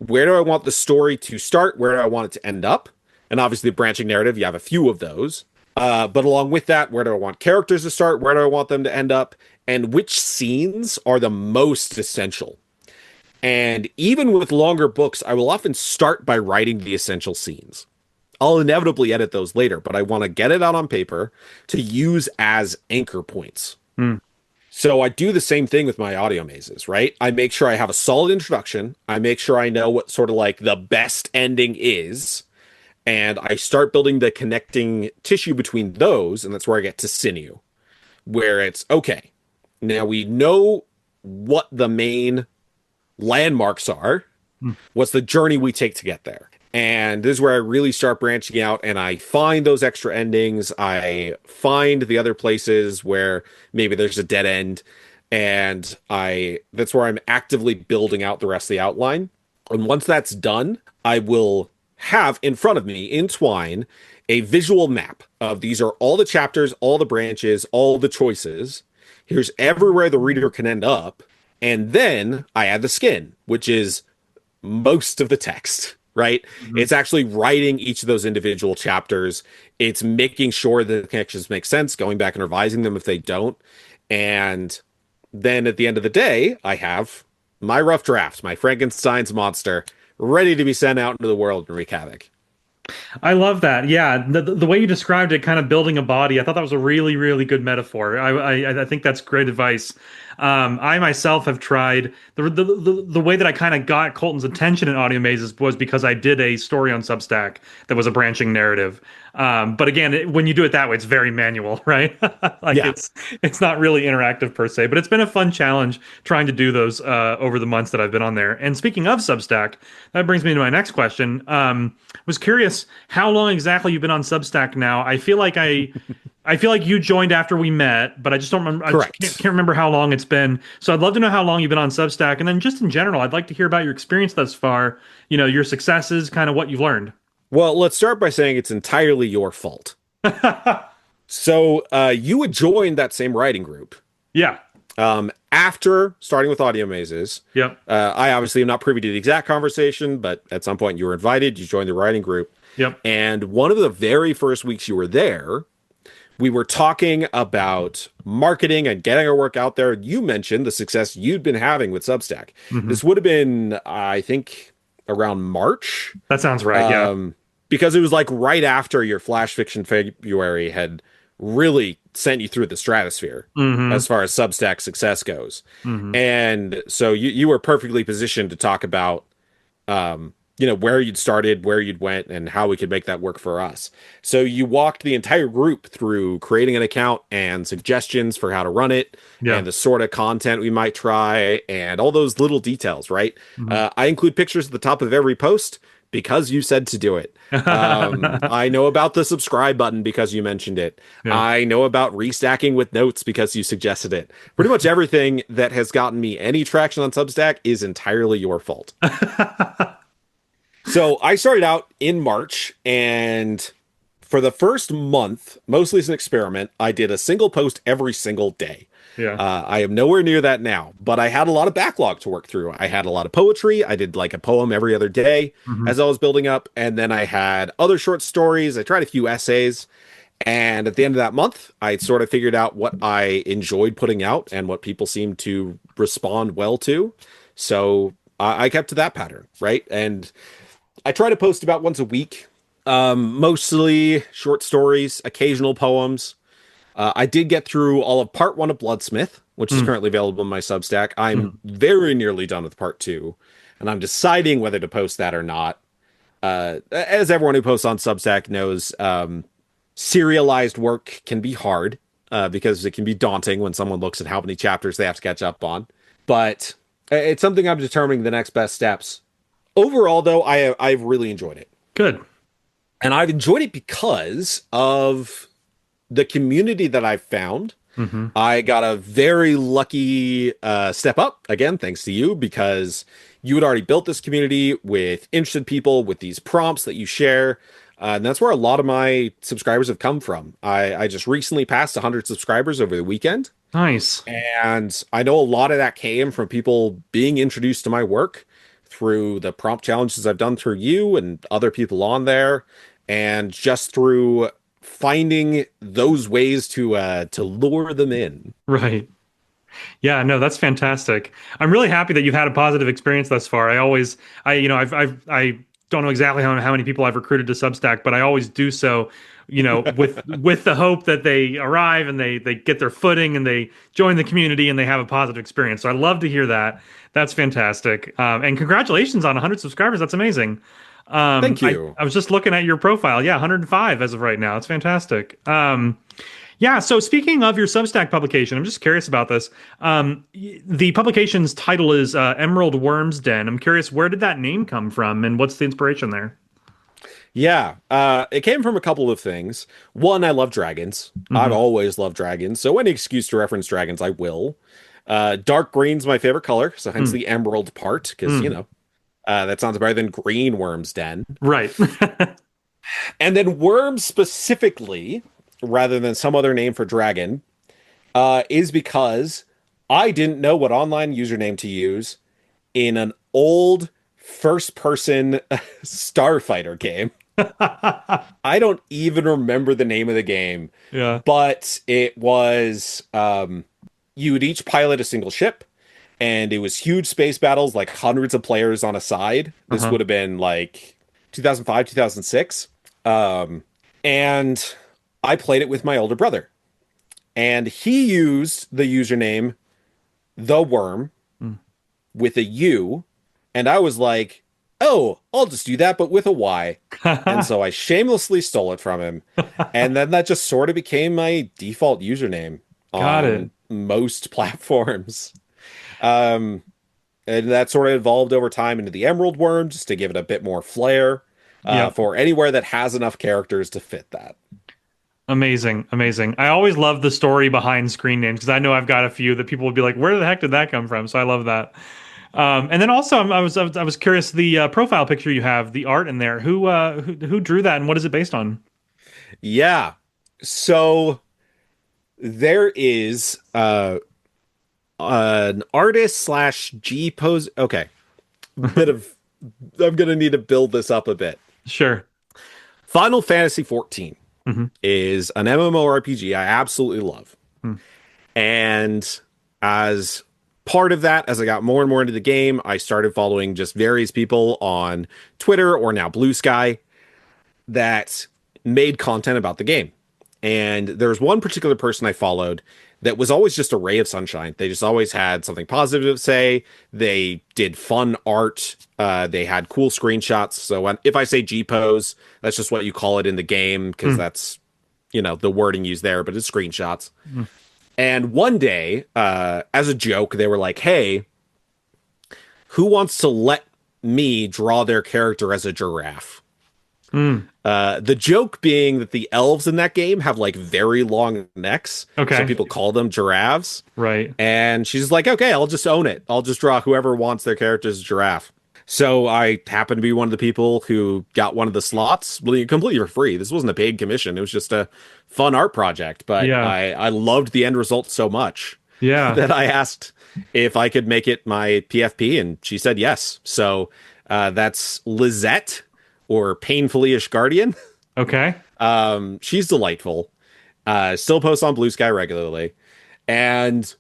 Where do I want the story to start? Where do I want it to end up? And obviously, the branching narrative, you have a few of those. But along with that, where do I want characters to start? Where do I want them to end up? And which scenes are the most essential? And even with longer books, I will often start by writing the essential scenes. I'll inevitably edit those later, but I want to get it out on paper to use as anchor points. So I do the same thing with my audio mazes, right? I make sure I have a solid introduction. I make sure I know what sort of like the best ending is. And I start building the connecting tissue between those, and that's where I get to sinew, where it's, okay, now we know what the main landmarks are. What's the journey we take to get there? And this is where I really start branching out, and I find those extra endings. I find the other places where maybe there's a dead end, and that's where I'm actively building out the rest of the outline. And once that's done, I will have in front of me in Twine a visual map of these are all the chapters, all the branches, all the choices. Here's everywhere the reader can end up. And then I add the skin, which is most of the text, right? It's actually writing each of those individual chapters. It's making sure that the connections make sense, going back and revising them if they don't. And then at the end of the day, I have my rough draft, my Frankenstein's monster, ready to be sent out into the world and wreak havoc. I love that. Yeah, the way you described it, kind of building a body, I thought that was a really, really good metaphor. I think that's great advice. I myself have tried the way that I kind of got Colton's attention in audio mazes was because I did a story on Substack that was a branching narrative. But again, when you do it that way, it's very manual, right? It's not really interactive per se, but it's been a fun challenge trying to do those over the months that I've been on there. And speaking of Substack, that brings me to my next question. Was curious how long exactly you've been on Substack now. I feel like you joined after we met, but I just don't remember. Correct. I can't remember how long it's been. So I'd love to know how long you've been on Substack, and then just in general, I'd like to hear about your experience thus far. You know, your successes, kind of what you've learned. Well, let's start by saying it's entirely your fault. So you would join that same writing group. Yeah. After starting with audio mazes. Yep. I obviously am not privy to the exact conversation, but at some point you were invited, you joined the writing group. Yep. And one of the very first weeks you were there, we were talking about marketing and getting our work out there. You mentioned the success you'd been having with Substack. This would have been, I think, around March. That sounds right, yeah. Because it was like right after your Flash Fiction February had really sent you through the stratosphere as far as Substack success goes. And so you were perfectly positioned to talk about where you'd started, where you'd went, and how we could make that work for us. So you walked the entire group through creating an account and suggestions for how to run it, and the sort of content we might try, and all those little details, right? I include pictures at the top of every post because you said to do it. I know about the subscribe button because you mentioned it. I know about restacking with notes because you suggested it. Pretty much everything that has gotten me any traction on Substack is entirely your fault. So I started out in March, and for the first month, mostly as an experiment, I did a single post every single day. Yeah. I am nowhere near that now, but I had a lot of backlog to work through. I had a lot of poetry. I did like a poem every other day Mhm. as I was building up. And then I had other short stories. I tried a few essays. And at the end of that month, I sort of figured out what I enjoyed putting out and what people seemed to respond well to. So I kept to that pattern, right? And I try to post about once a week, mostly short stories, occasional poems. I did get through all of part one of Bloodsmith, which is Mm. currently available in my Substack. I'm Mhm. very nearly done with part two, and I'm deciding whether to post that or not. As everyone who posts on Substack knows, serialized work can be hard because it can be daunting when someone looks at how many chapters they have to catch up on. But it's something I'm determining the next best steps. Overall, though, I've really enjoyed it. Good. And I've enjoyed it because of the community that I've found. Hmm. I got a very lucky step up, again, thanks to you, because you had already built this community with interested people with these prompts that you share. And that's where a lot of my subscribers have come from. I just recently passed 100 subscribers over the weekend. Nice. And I know a lot of that came from people being introduced to my work through the prompt challenges I've done through you and other people on there, and just through finding those ways to lure them in. Right. Yeah, no, that's fantastic. I'm really happy that you've had a positive experience thus far. I don't know exactly how many people I've recruited to Substack, but I always do so, with the hope that they arrive and they get their footing and they join the community and they have a positive experience. So I love to hear that. That's fantastic. And congratulations on 100 subscribers. That's amazing. Thank you. I was just looking at your profile. Yeah, 105 as of right now. It's fantastic. Yeah, so speaking of your Substack publication, I'm just curious about this. The publication's title is Emerald Worm's Den. I'm curious, where did that name come from and what's the inspiration there? Yeah, it came from a couple of things. One, I love dragons. I've always loved dragons, so any excuse to reference dragons, I will. Dark green's my favorite color, so hence the emerald part, because, that sounds better than green worm's den. Right. And then worm specifically, rather than some other name for dragon, is because I didn't know what online username to use in an old first-person Starfighter game. I don't even remember the name of the game. Yeah. But it was, you would each pilot a single ship, and it was huge space battles, like hundreds of players on a side. This would have been like 2005, 2006. And I played it with my older brother, and he used the username The Worm with a U, and I was like, oh, I'll just do that, but with a Y. And so I shamelessly stole it from him, and then that just sort of became my default username Got on it. most platforms. And that sort of evolved over time into the Emerald Worm, just to give it a bit more flair for anywhere that has enough characters to fit that. Amazing, amazing. I always love the story behind screen names because I know I've got a few that people would be like, "Where the heck did that come from?" So I love that. And then also, I was curious, the profile picture you have, the art in there. Who drew that, and what is it based on? Yeah. So there is an artist slash G pose. Okay. Bit of I'm gonna need to build this up a bit. Sure. Final Fantasy 14 is an MMORPG I absolutely love. And as part of that, as I got more and more into the game, I started following just various people on Twitter, or now Blue Sky, that made content about the game. And there was one particular person I followed that was always just a ray of sunshine. They just always had something positive to say. They did fun art. They had cool screenshots. So if I say G-pose, that's just what you call it in the game, because that's, the wording used there, but it's screenshots. And one day, as a joke, they were like, hey, who wants to let me draw their character as a giraffe? The joke being that the elves in that game have like very long necks. Okay. So people call them giraffes. Right. And she's like, okay, I'll just own it. I'll just draw whoever wants their character as a giraffe. So I happened to be one of the people who got one of the slots completely for free. This wasn't a paid commission. It was just a fun art project. But Yeah. I loved the end result so much. Yeah. that I asked if I could make it my PFP, and she said yes. So that's Lizette, or Painfully-ish Guardian. Okay. She's delightful. Still posts on Blue Sky regularly. And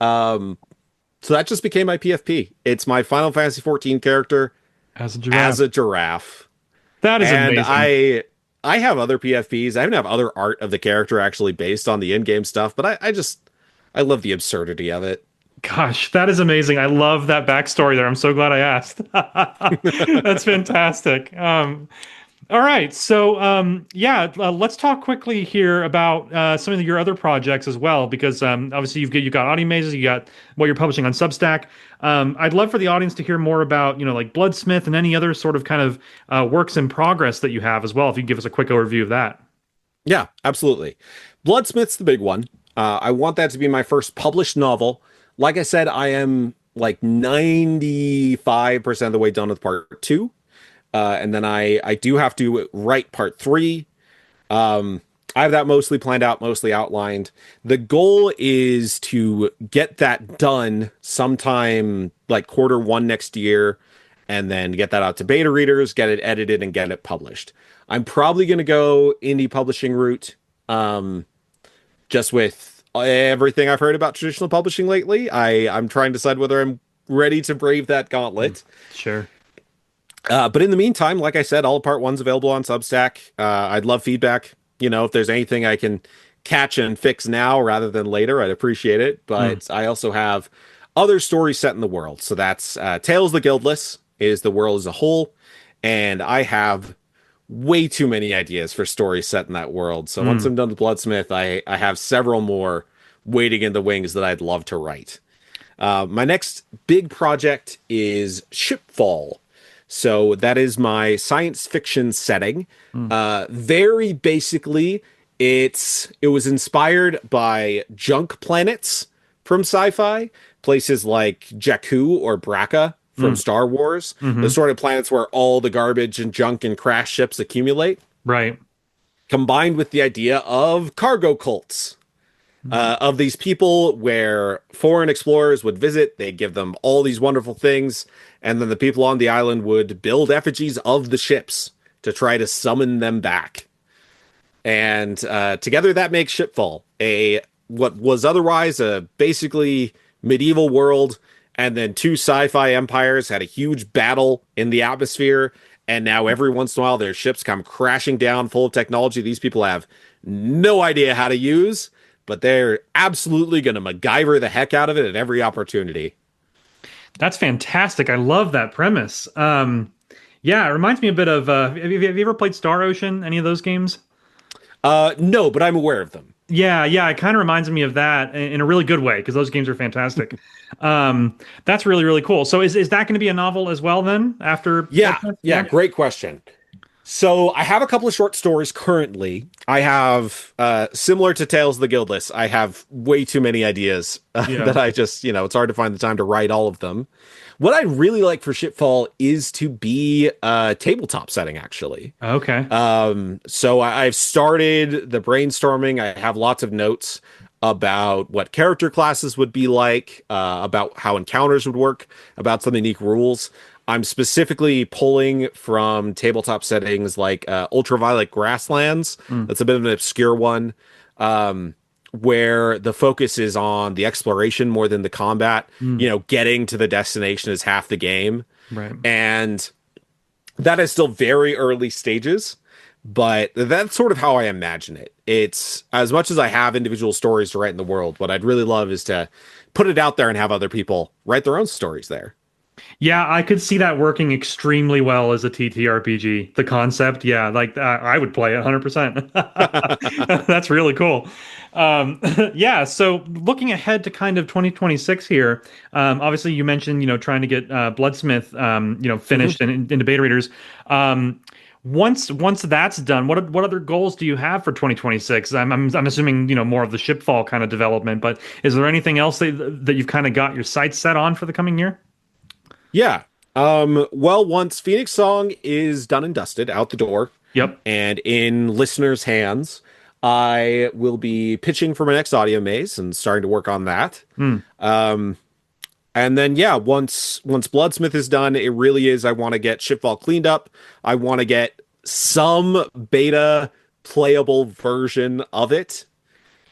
so that just became my PFP. It's my Final Fantasy 14 character As a giraffe. as a giraffe. That is And amazing. I have other PFPs. I even have other art of the character actually based on the in-game stuff, but I love the absurdity of it. Gosh, that is amazing. I love that backstory there. I'm so glad I asked. That's fantastic. All right, so let's talk quickly here about some of your other projects as well, because obviously you've got Audio Mazes, you got what you're publishing on Substack. I'd love for the audience to hear more about like Bloodsmith and any other sort of kind of works in progress that you have as well. If you could give us a quick overview of that. Yeah, absolutely. Bloodsmith's the big one. I want that to be my first published novel. Like I said, I am like 95% of the way done with part 2. And then I do have to write part 3. I have that mostly planned out, mostly outlined. The goal is to get that done sometime like Q1 next year, and then get that out to beta readers, get it edited, and get it published. I'm probably going to go indie publishing route, just with everything I've heard about traditional publishing lately. I'm trying to decide whether I'm ready to brave that gauntlet. Sure. But in the meantime, like I said, all of part 1's available on Substack. I'd love feedback. If there's anything I can catch and fix now rather than later, I'd appreciate it. But I also have other stories set in the world. So that's Tales of the Guildless is the world as a whole. And I have way too many ideas for stories set in that world. So once I'm done with Bloodsmith, I have several more waiting in the wings that I'd love to write. My next big project is Shipfall. So that is my science fiction setting. Very basically, it was inspired by junk planets from sci-fi, places like Jakku or Braca from Star Wars, the sort of planets where all the garbage and junk and crash ships accumulate. Right. Combined with the idea of cargo cults. Of these people where foreign explorers would visit, they'd give them all these wonderful things, and then the people on the island would build effigies of the ships to try to summon them back. And together that makes Shipfall, what was otherwise a basically medieval world, and then 2 sci-fi empires had a huge battle in the atmosphere, and now every once in a while their ships come crashing down full of technology these people have no idea how to use, but they're absolutely going to MacGyver the heck out of it at every opportunity. That's fantastic. I love that premise. Yeah, it reminds me a bit of, have you ever played Star Ocean, any of those games? No, but I'm aware of them. Yeah, it kind of reminds me of that in a really good way, because those games are fantastic. That's really, really cool. So is that going to be a novel as well then after? Yeah, great question. So I have a couple of short stories currently. I have, similar to Tales of the Guildless, I have way too many ideas that I just, it's hard to find the time to write all of them. What I'd really like for Shipfall is to be a tabletop setting, actually. Okay. So I've started the brainstorming. I have lots of notes about what character classes would be like, about how encounters would work, about some unique rules. I'm specifically pulling from tabletop settings like Ultraviolet Grasslands. That's a bit of an obscure one, where the focus is on the exploration more than the combat. Getting to the destination is half the game. Right. And that is still very early stages, but that's sort of how I imagine it. It's, as much as I have individual stories to write in the world, what I'd really love is to put it out there and have other people write their own stories there. Yeah, I could see that working extremely well as a TTRPG. The concept, yeah, like I would play it 100%. That's really cool. Yeah, so looking ahead to kind of 2026 here, obviously you mentioned, trying to get Bloodsmith, finished and into beta readers. Once that's done, what other goals do you have for 2026? I'm assuming more of the Shipfall kind of development, but is there anything else that you've kind of got your sights set on for the coming year? Yeah. Well, once Phoenix Song is done and dusted, out the door, Yep, and in listeners' hands, I will be pitching for my next audio maze and starting to work on that. Hmm. And then yeah, once Bloodsmith is done, it really is I want to get Shipfall cleaned up. I want to get some beta playable version of it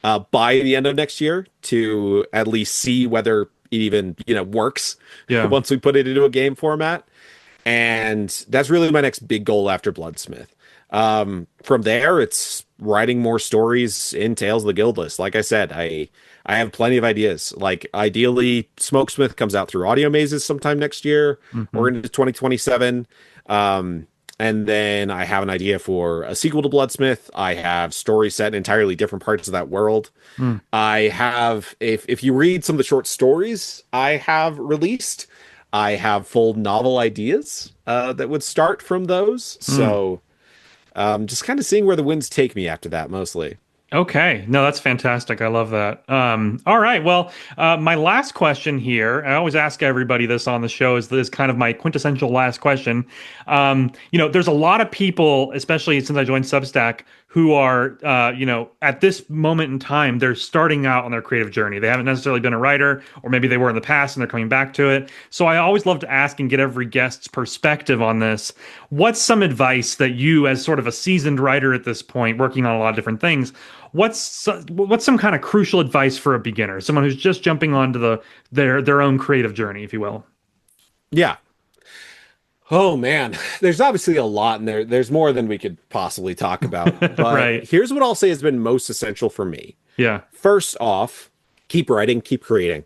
by the end of next year to at least see whether it even, works Yeah. once we put it into a game format. And that's really my next big goal after Bloodsmith. From there, it's writing more stories in Tales of the Guildless. Like I said, I have plenty of ideas. Like ideally, Smokesmith comes out through Audio Mazes sometime next year or into 2027. And then I have an idea for a sequel to Bloodsmith. I have stories set in entirely different parts of that world. I have, if you read some of the short stories I have released, I have full novel ideas that would start from those. So just kind of seeing where the winds take me after that, mostly. Okay. No, that's fantastic. I love that. All right. Well, my last question here, I always ask everybody this on the show, is kind of my quintessential last question. There's a lot of people, especially since I joined Substack, who are, at this moment in time, they're starting out on their creative journey. They haven't necessarily been a writer, or maybe they were in the past and they're coming back to it. So I always love to ask and get every guest's perspective on this. What's some advice that you, as sort of a seasoned writer at this point, working on a lot of different things, what's some kind of crucial advice for a beginner, someone who's just jumping onto their own creative journey, if you will? Yeah. Oh man, there's obviously a lot in there. There's more than we could possibly talk about. But Right. here's what I'll say has been most essential for me. Yeah. First off, keep writing, keep creating.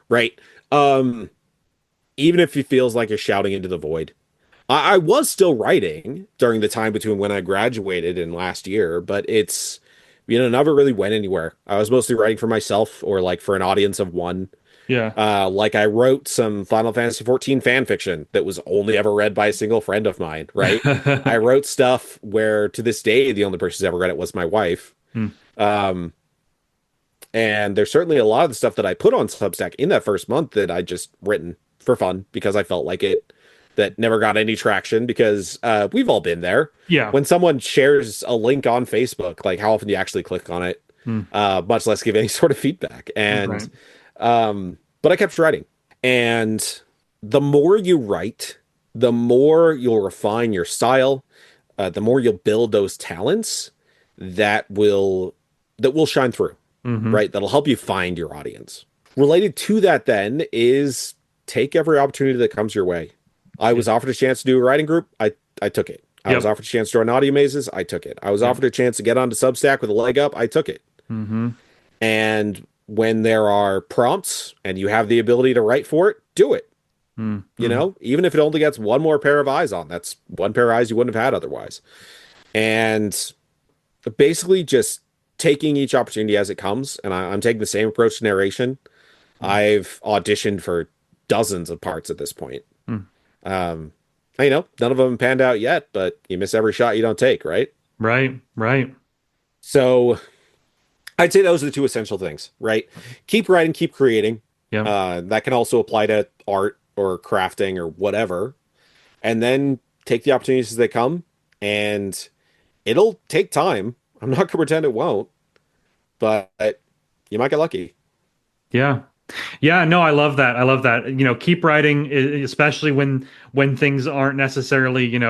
Right? Even if it feels like you're shouting into the void. I was still writing during the time between when I graduated and last year, but it's never really went anywhere. I was mostly writing for myself or like for an audience of one. Yeah. Like I wrote some Final Fantasy 14 fan fiction that was only ever read by a single friend of mine, right? I wrote stuff where to this day the only person who's ever read it was my wife. And there's certainly a lot of the stuff that I put on Substack in that first month that I just written for fun because I felt like it, that never got any traction because we've all been there. Yeah. When someone shares a link on Facebook, like how often do you actually click on it? Much less give any sort of feedback. And but I kept writing. And the more you write, the more you'll refine your style, the more you'll build those talents that will shine through, right? That'll help you find your audience. Related to that then is take every opportunity that comes your way. I was offered a chance to do a writing group. I took it. I was offered a chance to run audio mazes. I took it. I was offered a chance to get onto Substack with a leg up. I took it. And when there are prompts and you have the ability to write for it, do it. Even if it only gets one more pair of eyes on, that's one pair of eyes you wouldn't have had otherwise. And basically just taking each opportunity as it comes. And I'm taking the same approach to narration. I've auditioned for dozens of parts at this point. None of them panned out yet, but you miss every shot you don't take, right? Right. So I'd say those are the two essential things, right? Keep writing, keep creating. Yeah. That can also apply to art or crafting or whatever. And then take the opportunities as they come. And it'll take time. I'm not going to pretend it won't, but you might get lucky. Yeah. Yeah, no, I love that. Keep writing, especially when things aren't necessarily, you're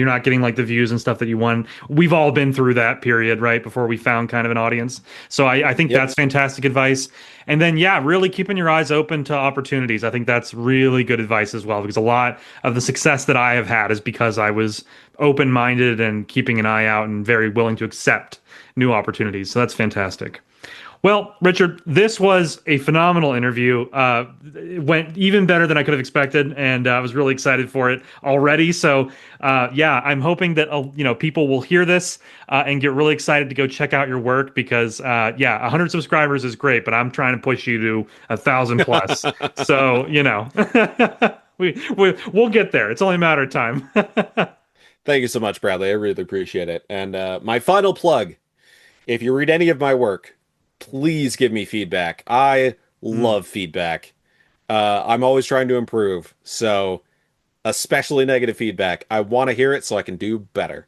not getting like the views and stuff that you want. We've all been through that period, right, before we found kind of an audience. So I think that's fantastic advice. And then, really keeping your eyes open to opportunities. I think that's really good advice as well, because a lot of the success that I have had is because I was open-minded and keeping an eye out and very willing to accept new opportunities. So that's fantastic. Well, Richard, this was a phenomenal interview. It went even better than I could have expected, and I was really excited for it already. So, I'm hoping that people will hear this and get really excited to go check out your work because, 100 subscribers is great, but I'm trying to push you to 1,000 plus. So, we'll get there. It's only a matter of time. Thank you so much, Bradley. I really appreciate it. And my final plug, if you read any of my work, please give me feedback. I love feedback. I'm always trying to improve. So, especially negative feedback. I want to hear it so I can do better.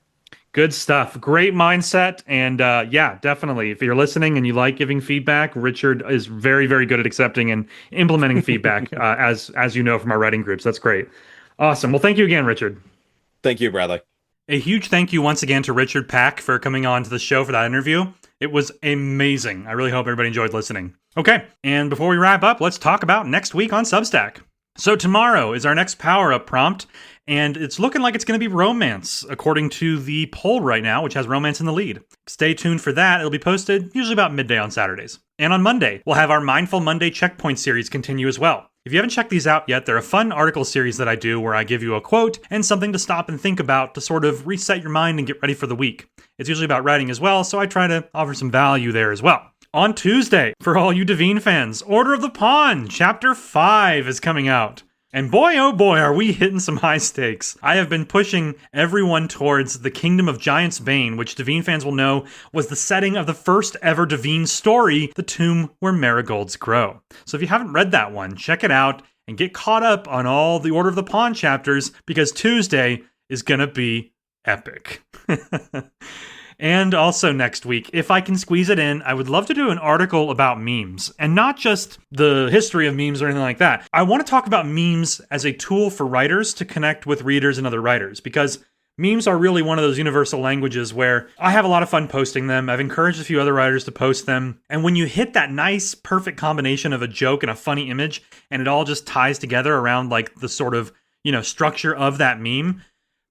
Good stuff. Great mindset. And yeah, definitely. If you're listening and you like giving feedback, Richard is very, very good at accepting and implementing feedback, as you know from our writing groups. That's great. Awesome. Well, thank you again, Richard. Thank you, Bradley. A huge thank you once again to Richard Pack for coming on to the show for that interview. It was amazing. I really hope everybody enjoyed listening. Okay, and before we wrap up, let's talk about next week on Substack. So tomorrow is our next power-up prompt, and it's looking like it's going to be romance, according to the poll right now, which has romance in the lead. Stay tuned for that. It'll be posted usually about midday on Saturdays. And on Monday, we'll have our Mindful Monday Checkpoint series continue as well. If you haven't checked these out yet, they're a fun article series that I do where I give you a quote and something to stop and think about to sort of reset your mind and get ready for the week. It's usually about writing as well, so I try to offer some value there as well. On Tuesday, for all you Devine fans, Order of the Pawn, Chapter 5 is coming out. And boy, oh boy, are we hitting some high stakes. I have been pushing everyone towards the Kingdom of Giants Bane, which Devine fans will know was the setting of the first ever Devine story, The Tomb Where Marigolds Grow. So if you haven't read that one, check it out and get caught up on all the Order of the Pawn chapters, because Tuesday is gonna be epic. And also next week, if I can squeeze it in, I would love to do an article about memes, and not just the history of memes or anything like that. I want to talk about memes as a tool for writers to connect with readers and other writers, because memes are really one of those universal languages where I have a lot of fun posting them. I've encouraged a few other writers to post them. And when you hit that nice, perfect combination of a joke and a funny image, and it all just ties together around like the sort of, structure of that meme,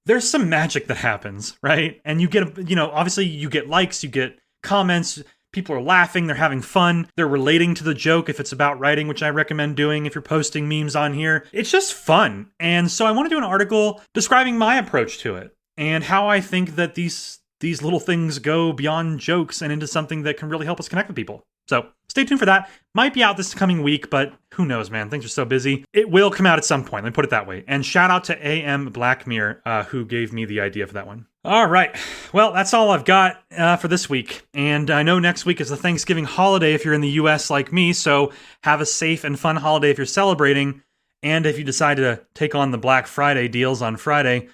there's some magic that happens, right? And you get, obviously you get likes, you get comments, people are laughing, they're having fun, they're relating to the joke if it's about writing, which I recommend doing if you're posting memes on here. It's just fun. And so I want to do an article describing my approach to it and how I think that these little things go beyond jokes and into something that can really help us connect with people. So stay tuned for that. Might be out this coming week, but who knows, man? Things are so busy. It will come out at some point. Let me put it that way. And shout out to A.M. Blackmere, who gave me the idea for that one. All right. Well, that's all I've got for this week. And I know next week is the Thanksgiving holiday if you're in the U.S. like me, so have a safe and fun holiday if you're celebrating. And if you decide to take on the Black Friday deals on Friday,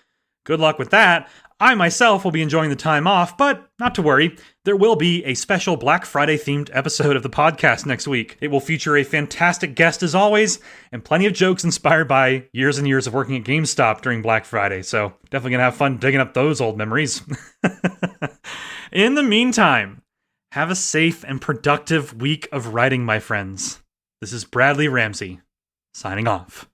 good luck with that. I myself will be enjoying the time off, but not to worry. There will be a special Black Friday themed episode of the podcast next week. It will feature a fantastic guest as always, and plenty of jokes inspired by years and years of working at GameStop during Black Friday. So definitely gonna have fun digging up those old memories. In the meantime, have a safe and productive week of writing, my friends. This is Bradley Ramsey, signing off.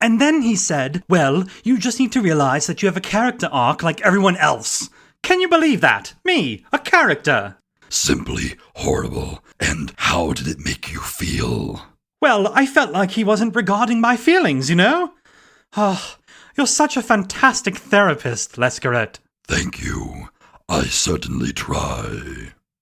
And then he said, well, you just need to realize that you have a character arc like everyone else. Can you believe that? Me, a character. Simply horrible. And how did it make you feel? Well, I felt like he wasn't regarding my feelings, Oh, you're such a fantastic therapist, Lescaret. Thank you. I certainly try.